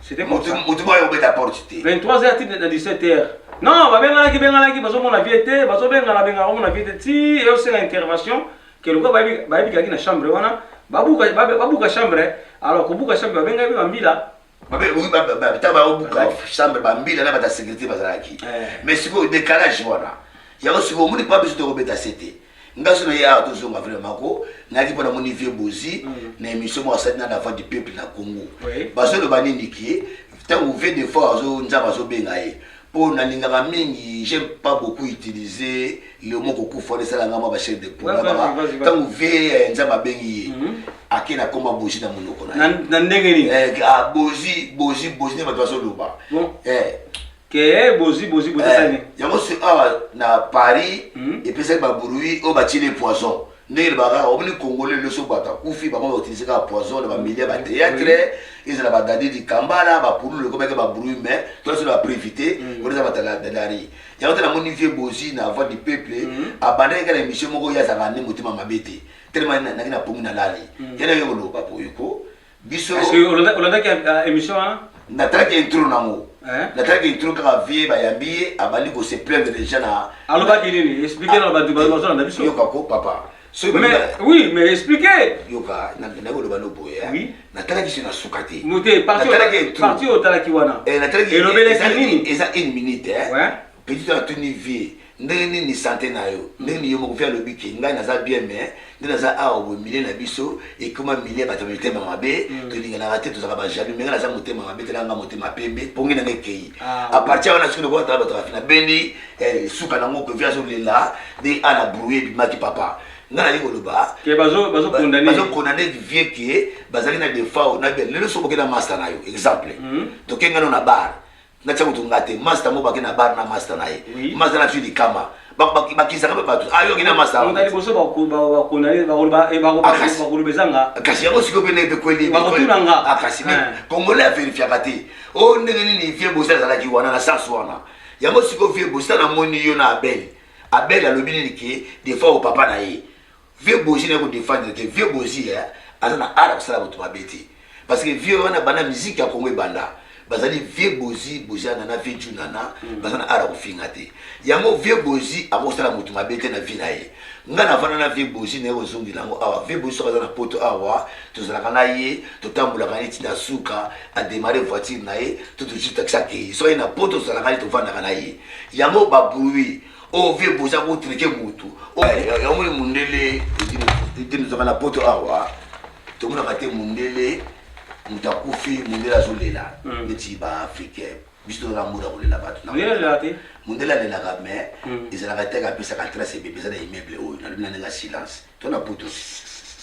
C'était comme ça. 23h à 17h. Non, bengalaki bazo mona viete, bazo benga viete ti et aussi l'intervention que le gars ba bi na chambre wana, babuka chambre, alors ko buka chambre benga bi bambila.
Chambre bambila na ba sécurité bazalaki. Mais siko décalage wana. Ya aussi ko muni pas besoin de rebeta c'était. Ngaso na ya tozonga vraiment ko na ki pona moni vie bozi na émission mo asadi na la voix du peuple na Congo baso le bani niki tant ouvert des fois zo nzaba zo benga e pour na lingaka mingi j'aime pas beaucoup utiliser le mot ko fo ça la ngama ba chef de programme tant ouvert nzaba bengi akena koma bozi na monoko
na ndenge ni
bozi ne ba zo loba
que bozi sani
yango c'est na Paris et puis c'est ba bruit au bâti les poisons ne ba on congolais le so bata kufi ba mo utiliser ka poison le ba milieu ba théâtre ils la ba dadi di kambala ba pour le comme ba bruit mais toi c'est la préviter on les a battu la dari yango na monifier bozi na voix du peuple abandé ka émission moko ya za ngani mutima mabete tellement na pomu na lali yana yo lo ba poiko biso
est-ce que on a qui émission
na traque intro nango la traque intro ka vie ba yambi abali ko se plaindre déjà na
alors ba kilini expliquer na ba besoin na biso
yo kako papa
mais oui mais expliquez
yoka na ko ba no boye
oui
na traque sur na sukati
muté parti au talaki wana
na traque
et robele kinini
eza 1 minute
ouais
petit à tout niveau ndenge ni santé na yo ndenge yo mo faire le biki ngai naza bien mais ndenge naza awo milieu na biso et comment milieu batamité mabe to linga na raté to za ba jaloux mais naza motema mabe telanga motema pembe pongi na ngekei à partir wana siko ko ta ba fina bendi suka na ngoko via zo lela de ana brouiller bi maki papa ngana yiko loba
ke bazo
condamner du vieux qui bazali na défaut na bien le so bokena master na yo exemple to kenga no na bar na tsamu tungate master mo bakena bar na master na ye master na tuli kama bakisa kama batu ayo ngina master
on dali boso ba konali ba bezanga
kasi yango siko bene be kweli
ba
akasi congolais vérifier kati o ndenge ni vie bosa za la ki wana na sans wana yango siko vie bosa na moni yo na abel alobi ni ki des fois au papa na ye vie bosi na ko défendre que vie bosi azana ara kusala mutu mabeti parce que vie wana bana musique ya Congo banda bazali vie bozi na vie junana bazana ara kufinga te yango vie bozi akosala mutu mabete na vie na ye ngana vana na vie bozi na ozongi lango awa vie bozi bazana poto awa tozalaka na ye totambula kana ti na suka a démarrer voiture na ye tout taxa ke so ina poto tozalaka ni tovanda na ye yango babui o vie bozi ko trike mutu o yango mundele edini zokana poto awa tomuna kate mundele mutakufi mundela zolela neti ba africain biso na muda kolela batu mundela lela ka mais ezala ka pesa ka trace bébé za na immeuble oyo na luna nga silence to na puto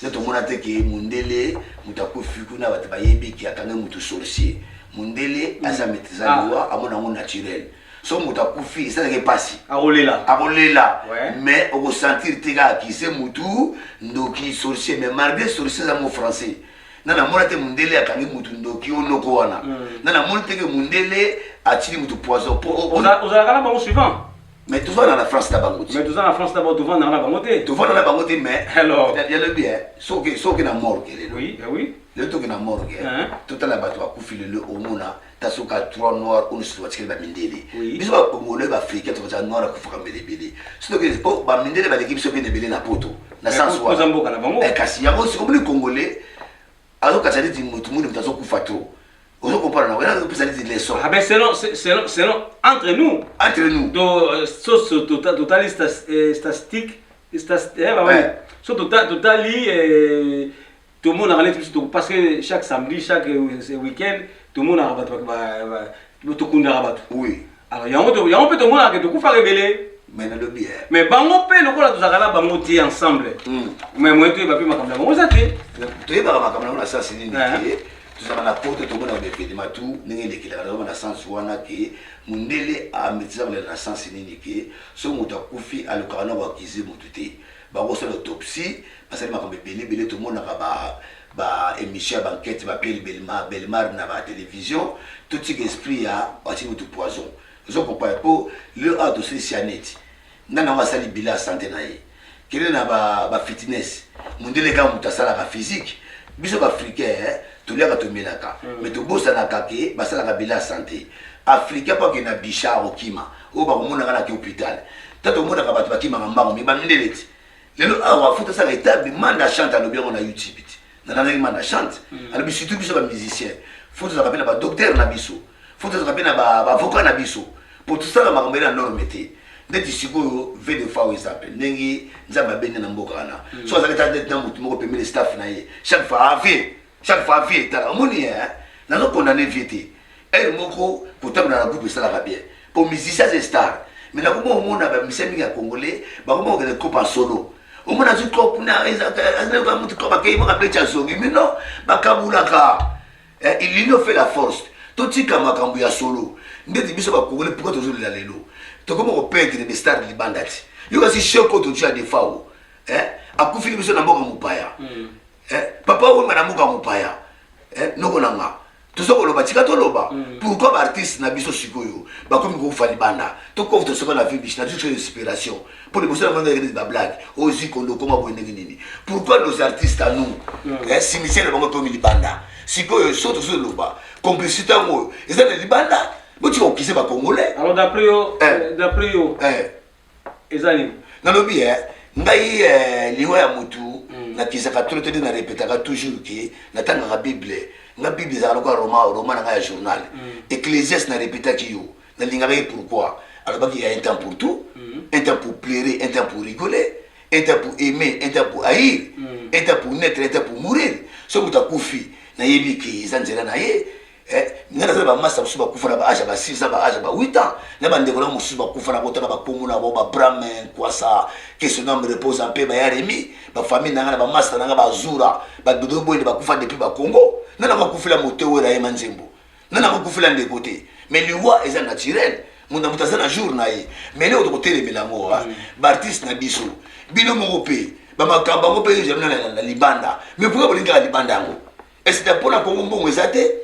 neto mona te ke mundele mutakufi kuna batu bayebi ki akanga mutu sorcier mundele asa maîtriser loi amona ngo naturel so mutakufi ça ke pasi akolela mais au sentir te ka ki se mutu ndoki sorcier mais malgré sorcier za mo français nana mona te mundele akangi mutu ndoki onoko wana nana mona te ke mundele atili mutu poison
pour oza kala bango suivant
mais tu vas dans la France d'abord
mais tu vas en France d'abord tu vas dans la bangote
mais
alors
il y a le bien so que na morgue
oui
le to que na morgue tout à la bato akufi le omona tasoka trois noirs on se voit que ba mindele biso ba congolais ba africain to ba noir akufa mbelebele so que ba mindele ba l'équipe so bien belé na poto na sens wa
kozamboka na bango
kasi yango si comme les congolais alors quand ça dit mutu mutu mtazo kufa trop on comprend na wala ko ça dit leçon
ah ben selon entre nous donc sauce totaliste statistique so totali tout le monde a relatif parce que chaque samedi chaque week-end tout le monde a rabat tout kunda rabat
oui
alors yango peut tout le monde a que tout kufa rebelle
mais na le bien
mais bango pe lokola tozakala bango ti ensemble mais moi tu ba pe makamla bango ça te
tu ba makamla na ça c'est ni tozala na poto tomona befedema tu ndenge elekelaka nazoma na sens wana ke mundele ametisa kolela na sens nini ke so moto akufi alukaka na bakize motu te bakosala autopsie basali makambo ebelebele tomonaka ba émission ya bankete bapeli belmar na batelevizio totika esprit ya bati motu poison ozokomprendre mpo le a doseli cyanete ndanga yango asali bila ya santé na ye kele na bafitness mundele kaka moto asalaka physique biso baafricain toliaka tomelaka mais tobosanaka ke basalaka bila ya santé africain mpo akende na bichard okima oyo bakomonaka na ke hôpital ta tomonaka bato bakimaka mbango me bamindele ti lelo awa futa asala etable manda chante alobi yango na youtube ti nanandaki manda chante alobi surtout biso bamusicien fo tozalaka mpe na badocteur na biso fo tozalaka mpe na baavocat na biso mpo tosala makambo ele na norme te ndeti sikoyo ve de fois exemple ndenge nzambe abende na mboka wana so azalaki ta ndeti na motu moko pemele staff na ye chaque fois avie tala omoni nazokondane vie te ere moko kotambola na groupe esalaka bien po musicien aza star mais nakoma omona bamisien mingi ya congolais bakoma kokende coupe en solo omona azwi coupe na mutu coupe akei moka pleti azongi mais non bakabulaka l'union fait la force totika makambo ya solo ndeti biso ba congolais pourquoi toujours la lelo to comme peintre des stars de libandati yo kasi shoko to tu a des fao akufili biso na mboka mupaya papa wo na mboka mupaya noko nanga tozoko loba tika to loba pourquoi ba artiste na biso sikoyo ba comme ko fali banda to ko to soka na vie biso na juste inspiration pour les bosser na des blagues ozi kondo koma bo ndenge nini pourquoi nos artistes à nous si Michel bango to milibanda sikoyo so to so loba complicité ngo eza na libanda boti ko kise ba congolais
alors d'après yo ezali
nalobi ngai liwa ya mutu na kisaka trop te na répétaka toujours que na tanga ka bible na bible za ko roman na ya journal ecclésiaste na répétaki yo na lingaka pourquoi alors baki y a un temps pour tout un temps pour pleurer un temps pour rigoler un temps pour aimer un temps pour haïr un temps pour naître un temps pour mourir so muta kufi na yebi ki zanzela na ye ngana za ba masa suba kufa ba aja ba 6 ans ba aja ba 8 ans na ba ndeko na musuba kufa na botaka ba kongo na ba bramen kwa sa que ce nom repose en paix ba yaremi ba famille na ngana ba masa na ba zura ba dodo boy ba kufa depuis ba Congo nana ba kufila motewe ra yema nzembo nana ba kufila ndeko te mais le roi est naturel muna mutaza na jour na ye mais le autre côté le melango ba artiste na biso bino mo pe ba makamba ngo pe je na libanda mais pourquoi bolinga libanda ngo est-ce que pour la Congo mbongo ezate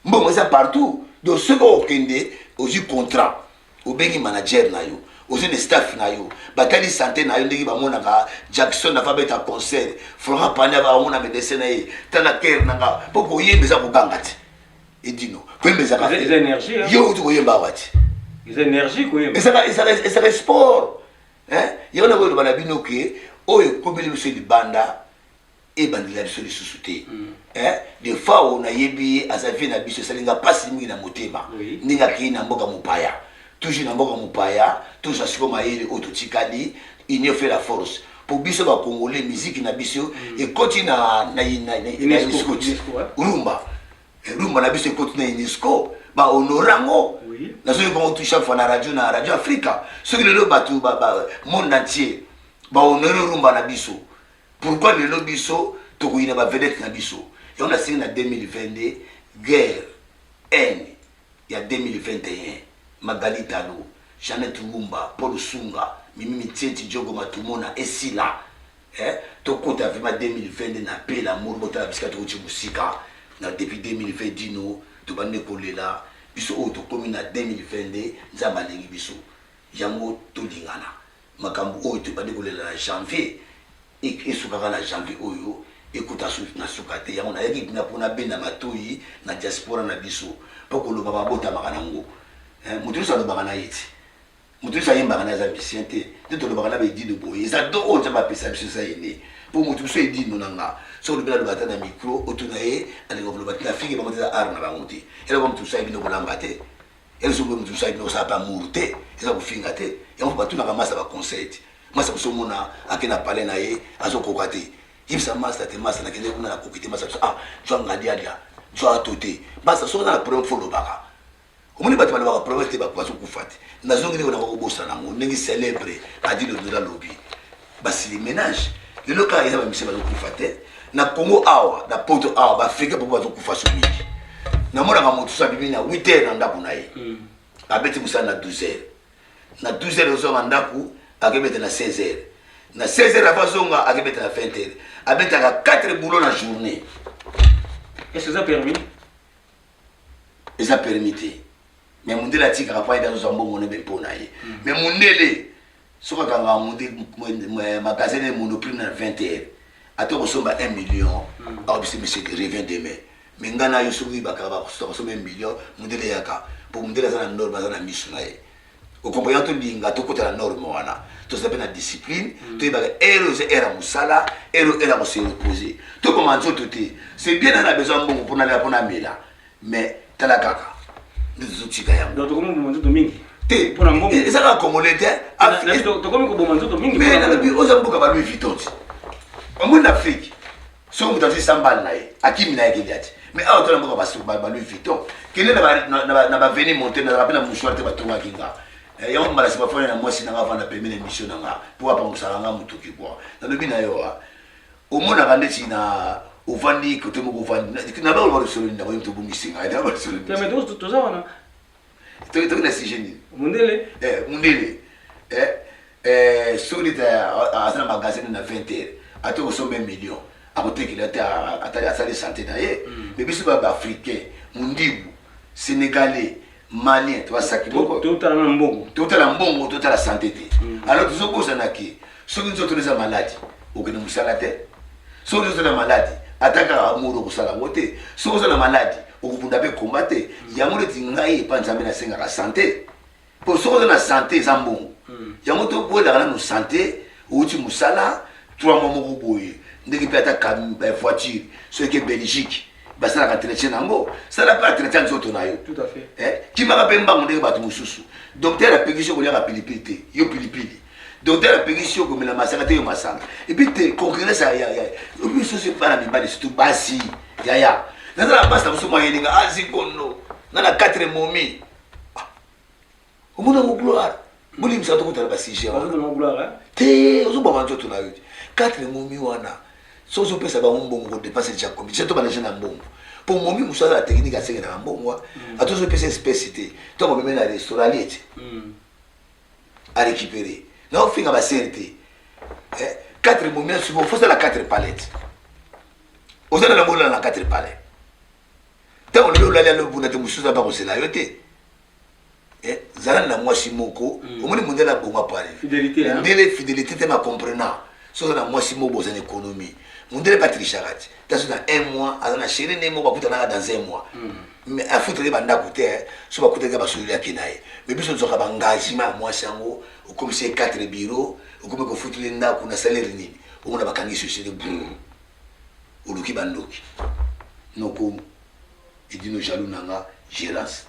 mbongo eza partout donc ceux qui okende ozu contrat obengi manager na yo ozu ne staff na yo batali santé na yo ndenge bamonaka Jackson na fabeta concert Florent Pagna ba mona médecin na ye tana care nanga poko yembeza kuganga ti edino kwembeza ka
les énergie
yo tu koyemba wati
les énergie koyemba
eza sport yo na ko bana binoke oyo kobeli biso libanda et bandila biso lisusu te des fois on a yebi azavi na biso salinga pasi mingi na motema ninga ki na mboka mupaya toujours na mboka mupaya toujours siko maele ototikali il fait la force pour biso ba congolais musique na biso et continue na UNESCO rumba na biso continue na UNESCO ba honorango na so ko toucha fa na radio Africa ce que le batu ba monde entier ba honorer rumba na biso. Pourquoi le lobiso tokoina ba vedette na biso et on a signé en 2022 guerre haine il y a 2021 Magali Talo Jeannette Lumba Paul Sunga Mimi Mitienti Diogo Matumona Esila tokota vraiment 2022 na paix l'amour bota biska tokochi musika na depuis 2020 dino to bande kolela biso o to komi na 2022 nzamba lengi biso yango to lingana makambu o to bande kolela na janvier et soukaka na janvier oyo ekuta na sukate yango na yaki na pona benda matoyi na diaspora na biso poko lo baba bota makana ngo mutu sa lo bakana yiti mutu sa yemba na za bisiente to lo bakana be di de boye za do o ba pesa biso sa yene po mutu so edi no nanga so lo bela lo batana micro otunaye ale ngo lo batana fiki ba mutza arna ba muti ele ko mutu sa yebino ko lambate ele so mutu sa yebino sa pa murte eza ko finga te yango batuna ba masa ba concert masa kusomona akena pale na ye azokokate ibisa masa te masa na kende kuna na kokite masa jwa ngadia jwa tote masa so na problème folo baka omoni batu bana baka problème te baka kufati na zongi ni na ko bosa na ngo ndingi célèbre adi le dura lobby basili ménage le loka eza ba mise ba kufate na Congo awa na poto awa ba Afrique ba kufa so mingi na mona ga motu sa bibi na 8h na ndaku na ye abeti musana na 12h na 12h zo na ndaku akebeta na 16h na 16h afazonga akebeta na 20h abeta 4 boulots na journée.
Est-ce que ça permis?
Et ça permis. Mais mon délai tika pas dans un bon monnaie pona ye. Mais mon délai soka kanga mon magasin monoprix na 20h atoko somba 1 million a obisi monsieur revient demain. Mais ngana yo soki bakaba soka somba 1 million mon délai yaka pour mon délai ça na norme ça na mission na ye. Au compagnon to linga to kota la norme wana to s'appelle la discipline to iba ero ze era musala ero era mo se reposer to commence tout c'est bien on a besoin bon pour aller pour na mela mais tala kaka nous tika ya
donc comme mo nzoto mingi
te
pour na mbongo
ça la congolais
to comme ko bo nzoto mingi
mais na bi ozambuka ba Louis Vuitton au monde d'Afrique so mo tazi sambal na ye akimi na yake diati mais a to na mboka ba Louis Vuitton kele na ba venir monter na rapena mouchoir te ba tonga kinga et on m'a laissé pas faire moi si n'a pas la première émission nanga pour pas ça nga mutuki quoi na lobi na yo au monde a rendé na au vandi côté mo vandi na ba le solo na ba to bungi singa na ba solo
mais donc tout ça wana
tu na sigeni
Mundele
mundele sur asana magasin na 20h ato sombe million akotekela ata asali santé na ye mais biso ba africain mundibu sénégalais malien tu vas sakiboko
totala na mbongo
totala santé te alors tu zokosa na ki soki nzoto les maladi okene musala te soki nzoto na maladi ataka amuro kusala ngote soki nzoto na maladi okubunda be combattre yango leti ngai pa nzambe na senga ka santé pour soki na santé za mbongo yango to bola kana no santé uti musala 3 mois moko boye ndeki pe ata voiture so ke Belgique basala ka entretien nango sala pa entretien nzoto na yo
tout à fait
ki maka pe mbango ndeki batu mususu docteur apekisho ko lia ka pilipili te yo pilipili docteur apekisho ko mela masanga te yo masanga et puis te concurrence ya obi so se para mibali surtout basi ya nazala basta muso moyeninga azikono na 4 momi omona mo gloire buli msato ko tala basije
on a gloire
te ozo ba nzoto na yo 4 momi wana sozo pesa ba mbongo ko dépasser cha kombi c'est to ba na mbongo pour momi musala la technique a sengena mbongo atozo pesa spécialité to mo mena restaurant liete à récupérer na ofinga ba CRT 4 momi subo faut ça la 4 palettes ozana na mola na 4 palettes tant on le la le bunate musuza ba ko sela yote zala na mwasi moko omoni mundela bonga pale
fidélité hein
ndele fidélité te ma comprenant so na mwasi moko bozana économie mundele Patrick Charati taso na 1 mois azana chéri ne moko bakutana dans 1 mois mais a foutre banda côté so bakutaka basuli akinaye mais biso nzoka ba engagement mwasi yango okomisi 4 bureaux okomi ko foutre nda kuna salaire nini omona bakangi société bu oluki bandoki noko idino jaloux nanga gérance.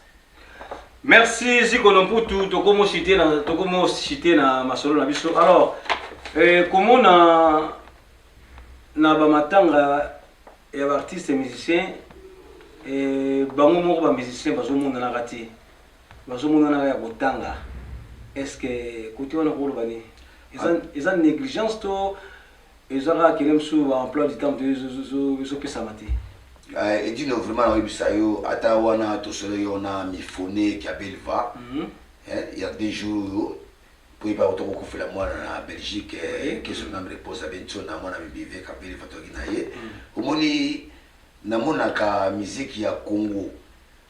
Merci Zikono Mputu tokomo cité na masolo na biso. Alors comment na ba matanga ya ba artiste musicien bango moko ba musicien bazomona na kati bazomona na ya botanga est-ce que côté wana ko lobani ils négligence to ezara kelem sou emploi du temps de zo pesa mate.
Et dit non vraiment yo ata wana to solo yona mi foné qui appelle va il y a des jours pour y pas auto ko fela moi na Belgique que son nom repose avec son na mona mi bive ka beli fato ginaye omoni na mona ka musique ya Congo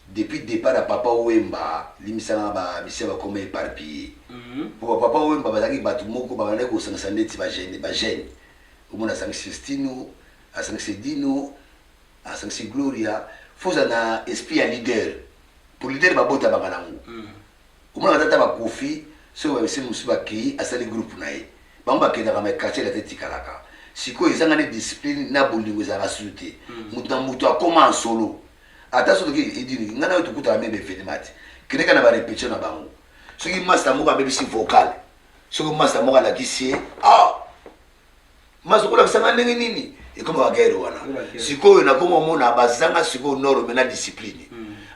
depuis départ à Papa Wemba limisana ba mise ba comme éparpillé pour Papa Wemba bazaki batu moko ba bana ko sangasa ndeti ba jeune omona sang Sistino a sang Sedino à Saint Gloria, faut un esprit à leader. Pour leader, ma botte à Banganango. Au moins, on a ma kofi, ce que c'est Moussouba qui a sali groupe naï. Bamba qui est dans ma quartier la tête Tikaraka. Si quoi, ils ont une discipline, n'a bouli vous a rassuré. Moutan moutoua comment en solo. Attention, il dit, il n'y a pas de coup à la même effet de maths. Qui n'est qu'à la répétition à Bango. Ce qui m'a stamou à BBC vocal. Ce qui m'a stamou à la guissier. Ah! Mazoula, ça m'a nini. Et comme on guerre wana siko na comme mona bazanga siko noro mena discipline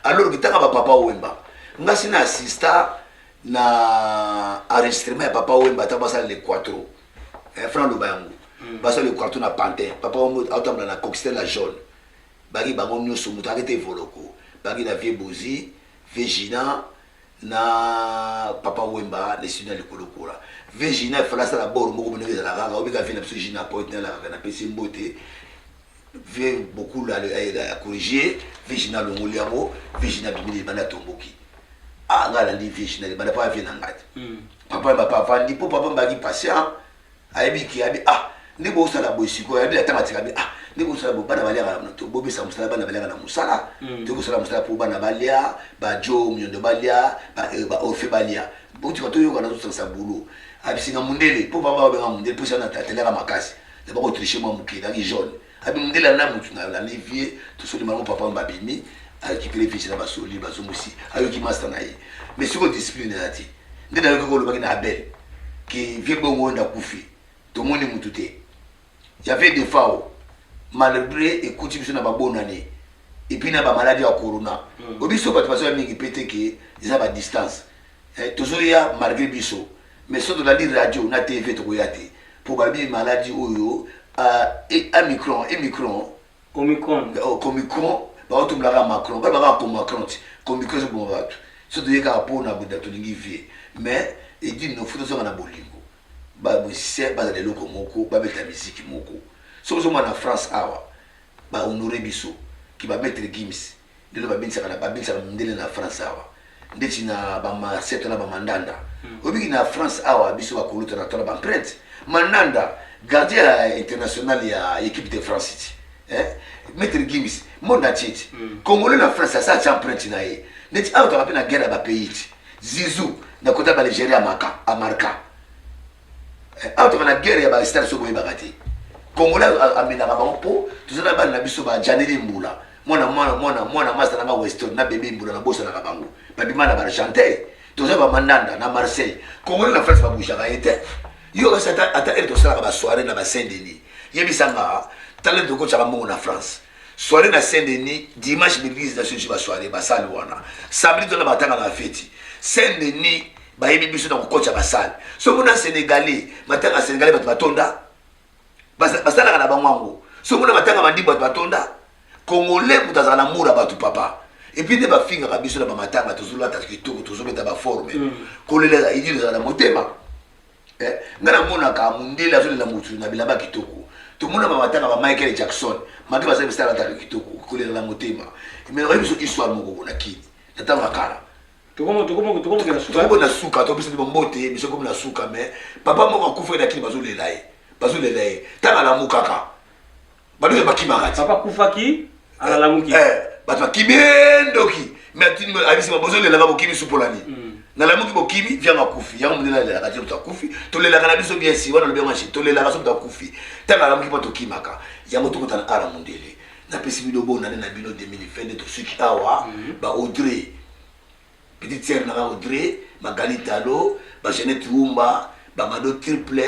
alors kitaka ba Papa Wemba ngasi na assista na enregistrement ya Papa Wemba tabasa le 4 franc lobango basa le 4 na pantin Papa Wemba automna na conquister la jaune bagi bango nyoso muta kete voloko bagi na vie bozi Vegina na Papa Wemba les signaux le kolokora Vegina fala ça la bord moko mona za la ga obika vina Vegina point na la na pesi mbote ve beaucoup la corriger Vegina lo ngoliamo Vegina bimili bana tomboki ah ngala ndi Vegina bana pa vina ngati papa ndi po papa mbagi patient ayebi ki abi ah ndi bo sala boisiko abi atamatika abi ah ndi bo sala bana balia na to bobe sa musala bana balia na musala to ko sala musala po bana balia ba jo myondo balia ba ofe balia boти ko to yo kana to sa boulot abisinga mundele po papa ba mundele po sana tatelera makasi le ba ko tricher mo mukida ki jaune abi mundele na mutu na la levier to so le mama papa mbabimi a récupérer fiche na basoli bazomusi ayo ki master na yi mais siko discipline na ti ndenda ko lo ba na Abel ki vie bongo nda kufi to moni mutu te y avait des fois malgré écoute biso na babona ne et puis na ba maladie ya corona obiso ba paso ya mingi pété que ils ba distance toujours ya malgré biso mais sur de la radio na TV to koyate pour ba bi maladie oyo un micron omicron ba otumla Macron ba ko Macron komikro so bon bato surtout yeka pour na buda tolingi vie mais et dit no foto zo na bolingo ba bose ba de loko moko ba beta musique moko so zo na France awa ba honorer biso ki ba mettre Gims de lo ba binsa kana ba binsa ndele na France awa ndeti na ba Marseille na ba Mandanda obi na France awa biso ba koluta na tola ba empreinte Mandanda gardien international ya équipe de France mettre Gims monde entier congolais na France ça tient empreinte na ye neti auto rapé na guerre ba pays Zizou na kota ba Nigeria marka auto na guerre ya ba star so boy bagati congolais amena ba po tuzana ba na biso ba Janeli Mbula mwana master na Weston na bébé Mbula na bossa na kabango ba bimana ba chanter tuzana ba Mandanda na Marseille congolais na France ba boucha ba été yo ka sata ata elle to sala ba soirée na ba Saint-Denis yebisanga talent de coach ba mo na France soirée na Saint-Denis dimanche l'église na soirée ba soirée ba salle wana samedi to na batanga na fête Saint-Denis ba yebi biso na coach ba salle so mona sénégalais batanga sénégalais ba batonda basala na bangwango so mona batanga bandi ba batonda congolais mutazala mura ba tu papa et puis de ba finga ba biso na ba matanga tozula ta kitoko tozobeta ba forme kolela idile za na motema ngana mona ka mundela zo na mutu na bilaba kitoko tout le monde va matin à Michael Jackson maki va se stara ta kitoko kolela na motema mais on biso histoire moko na ki tata makala
to como na suka
to na suka to biso mbote biso comme na suka mais papa moko akufa na kini bazo lelaye tanga la mukaka bado bakima kati
papa kufaki ala la muki
bato bakibendoki mais atini abisi bazo lela ba bokimi supolani na la muki bokimi vient akufi yango mundela la kati to akufi to lela kana biso bien si wana lo bien machi to lela so to akufi tanga la muki bato kimaka yango to kotana ara mundele na pesi bido bona na bino 2022 to suki awa ba Audrey petite sœur na Audrey Magali Talo ba Jeanette Rumba ba Mado Triple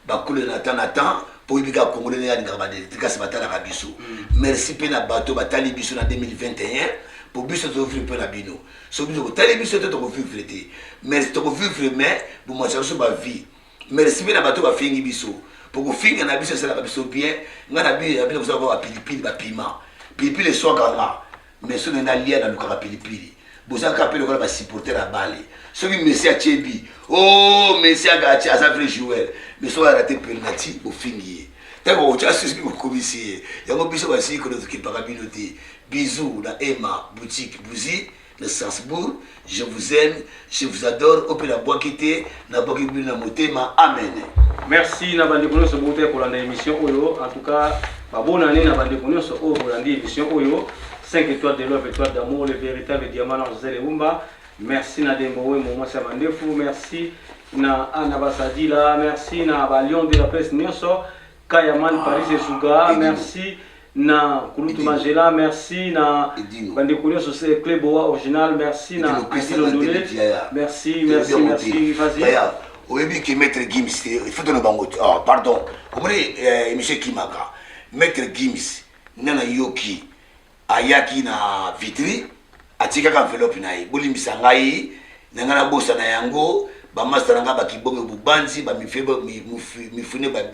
ba Kule Nathan pour ibika congolais na ngaba de tikasi batala ka biso merci pe na bato batali biso na 2021 pour biso to offrir pe na bino so biso ko tali biso to ko vivre te merci to ko vivre mais bu mo so ba vie merci pe na bato ba fingi biso pour ko finga na biso sala ka biso bien ngana bi ya biso ko ba pilipili ba piment pilipili so ganga mais so na lia na luka pilipili boza ka pele ko ba supporter à Bali so bi monsieur Chebi oh monsieur Gachi asa vrai joueur mais so a raté penalty au fingi tako cha susi ko komisi yango biso ba si ko do ki pa kabinote bisous na Emma boutique Bouzi de Strasbourg je vous aime je vous adore au la boakité na boakité na motema amen
merci na bande kono so bote ko la émission oyo en tout cas ba bonne année na bande kono so o la émission oyo 5 étoiles de l'œuvre, étoiles d'amour, le véritable diamant dans José Lumba. Merci na Dembowe, Momo Samandefou, merci na Anna Basadila, merci na Balion de la presse Nyoso, Kayaman Paris et Souga, merci na Kulutu Magela, merci na Bandekounia Sosé Kleboa original, merci na Asilondole, merci, vas-y.
Oyebi ki Maître Gims, il faut donner bango. Ah, pardon. Comment monsieur Kimaka, Maître Gims, nana Yoki. Ayaki na vitri atika ka enveloppe na ye bolimbisa ngai nanga na bosa na yango ba master nga ba kibongo bubanzi ba mifebo mifune ba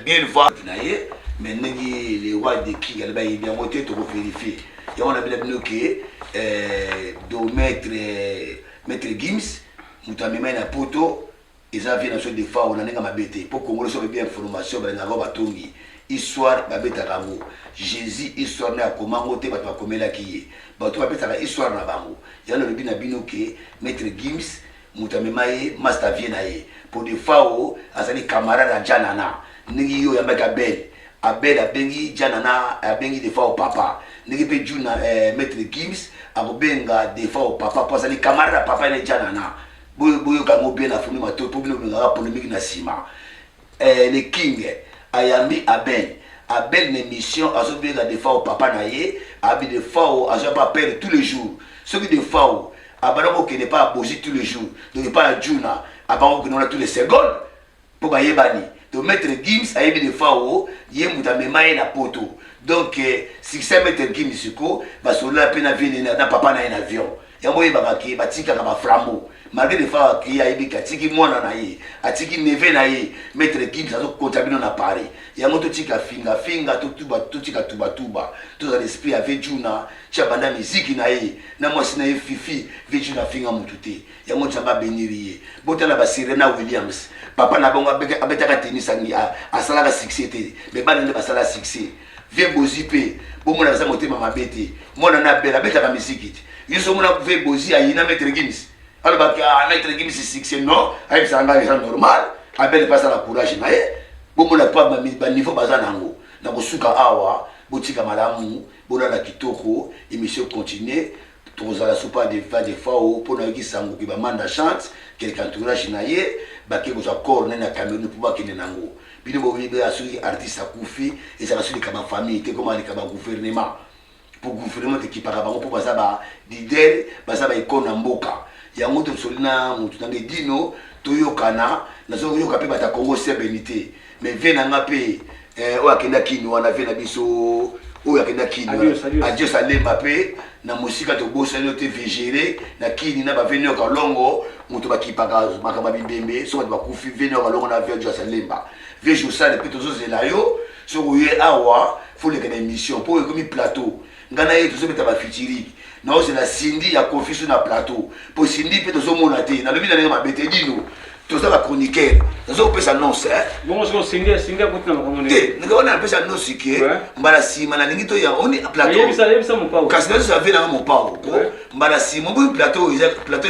bien voir na ye mais nengi les rois de qui elle ba y bien moté to vérifier ya on a bien bloqué do maître Gims mutamema na poto eza vient na so de fois on a nga mabete pour congolais so bien information ba nga ba tongi histoire ba beta kango Jésus histoire na komango te bato bakomela ki bato bapesa ka histoire na bango ya le bina bino ke maître Gims mutamema ye master vie na ye pour des fois azali camarade ya Janana ningi yo yamba ka Abel abengi Janana abengi des fois papa ningi pe juna maître Gims akobenga des fois papa pour azali camarade papa na Janana boyo kango bien na funu mato pour bino ngaka polémique na sima le king ayambi Abel une mission à ce bien des fois au papa naie abi des fois à pas perdre tous les jours ce qui des fois abalo qui n'est pas bouger tous les jours donc pas à juna abalo qui n'a tous les secondes pour ba yebani to maître Gims a yebi des fois ye mutamema na poto donc si c'est maître Gims ko va sur la peine à venir na papa na un avion ya moye ba ki batika ka ba flambeau malgré les fois qu'il y a eu atiki mwana na ye atiki neve na ye maître Gibbs azo contaminer na Paris yango to tika finga to tika tuba to za l'esprit avec juna cha banda musique na ye na mwasi na ye fifi vejuna finga mutute yango chamba beniriye botala ba Serena Williams papa na bongo abetaka tennis angi asala ka succès te mais ba nde basala succès vie bozipe bomona za motema mabete mona na bela betaka musique yiso mona vie bozi ayina maître Gibbs alors bah maître Gibbs c'est succès non avec ça engagement normal abel pas ça la courage na ye bomona pas ba niveau bazana ngo na kosuka awa botika malamu bona la kitoko émission continue tozala sopa de va de fois pour na kisango ki ba manda chante quelqu'un entourage na ye ba ke ko za corps na Cameroun pour ba kene nango bino bo bi ba suri artiste akufi et ça va suri kama famille te comme ali kama gouvernement pour gouvernement te ki para bango pour baza ba leader baza ba ikona mboka yango to solina mutu tange dino toyokana nazo yoka pe bata Congo sebenité mais vena ngape o akenda kino wana vena biso o akenda kino adieu salemba pe na musika to bosa no te vigérer na kini na ba venir ka longo mutu bakipaka makaba bibembe so ba kufi venir ka longo na adieu salemba vejo sale pe tozo zelayo so uye awa faut le kana émission pour comme plateau ngana yetu so beta ba fitiri na c'est la Cindy ya confusion na plateau pour Cindy peut tozo mona te na lobi na nga mabete dino tozo ba chroniqueur tozo pesa annonce
bon on Cindy a continué à commander
te nga on a pesa annonce ke mbala sima na lingi to ya on plateau
yebisa mon pao
kasi na ça vient na mon pao mbala sima bon plateau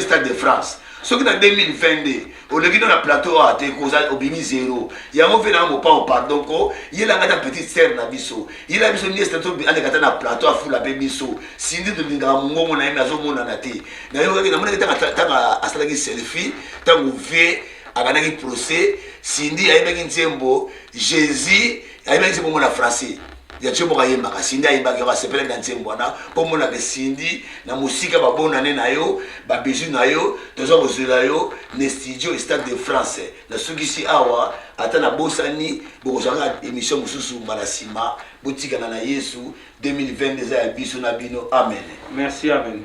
Stade de France ce qui en 2022 au lieu de la plateau a été causé au bimi zéro il y a un fait dans mon pao pardon ko il a une petite serre na biso il a biso ni estato ale kata na plateau a fou la biso Cindy de linga mongo na mazo mona na te na yo na mona ta asala ki selfie tango ve akanaki procès Cindy ayebaki ntembo Jésus ayebaki ntembo na français ya tshebo ka yemba ka Cindy ayebaki ka sepela na ntembo na po mona ke Cindy na musika ba bonane na yo ba bezu na yo tozo kozela yo ne studio Stade de France na sugisi awa ata na bosani bokozanga émission mususu malasima botika na Yesu 2022 ya biso na bino amen
merci amen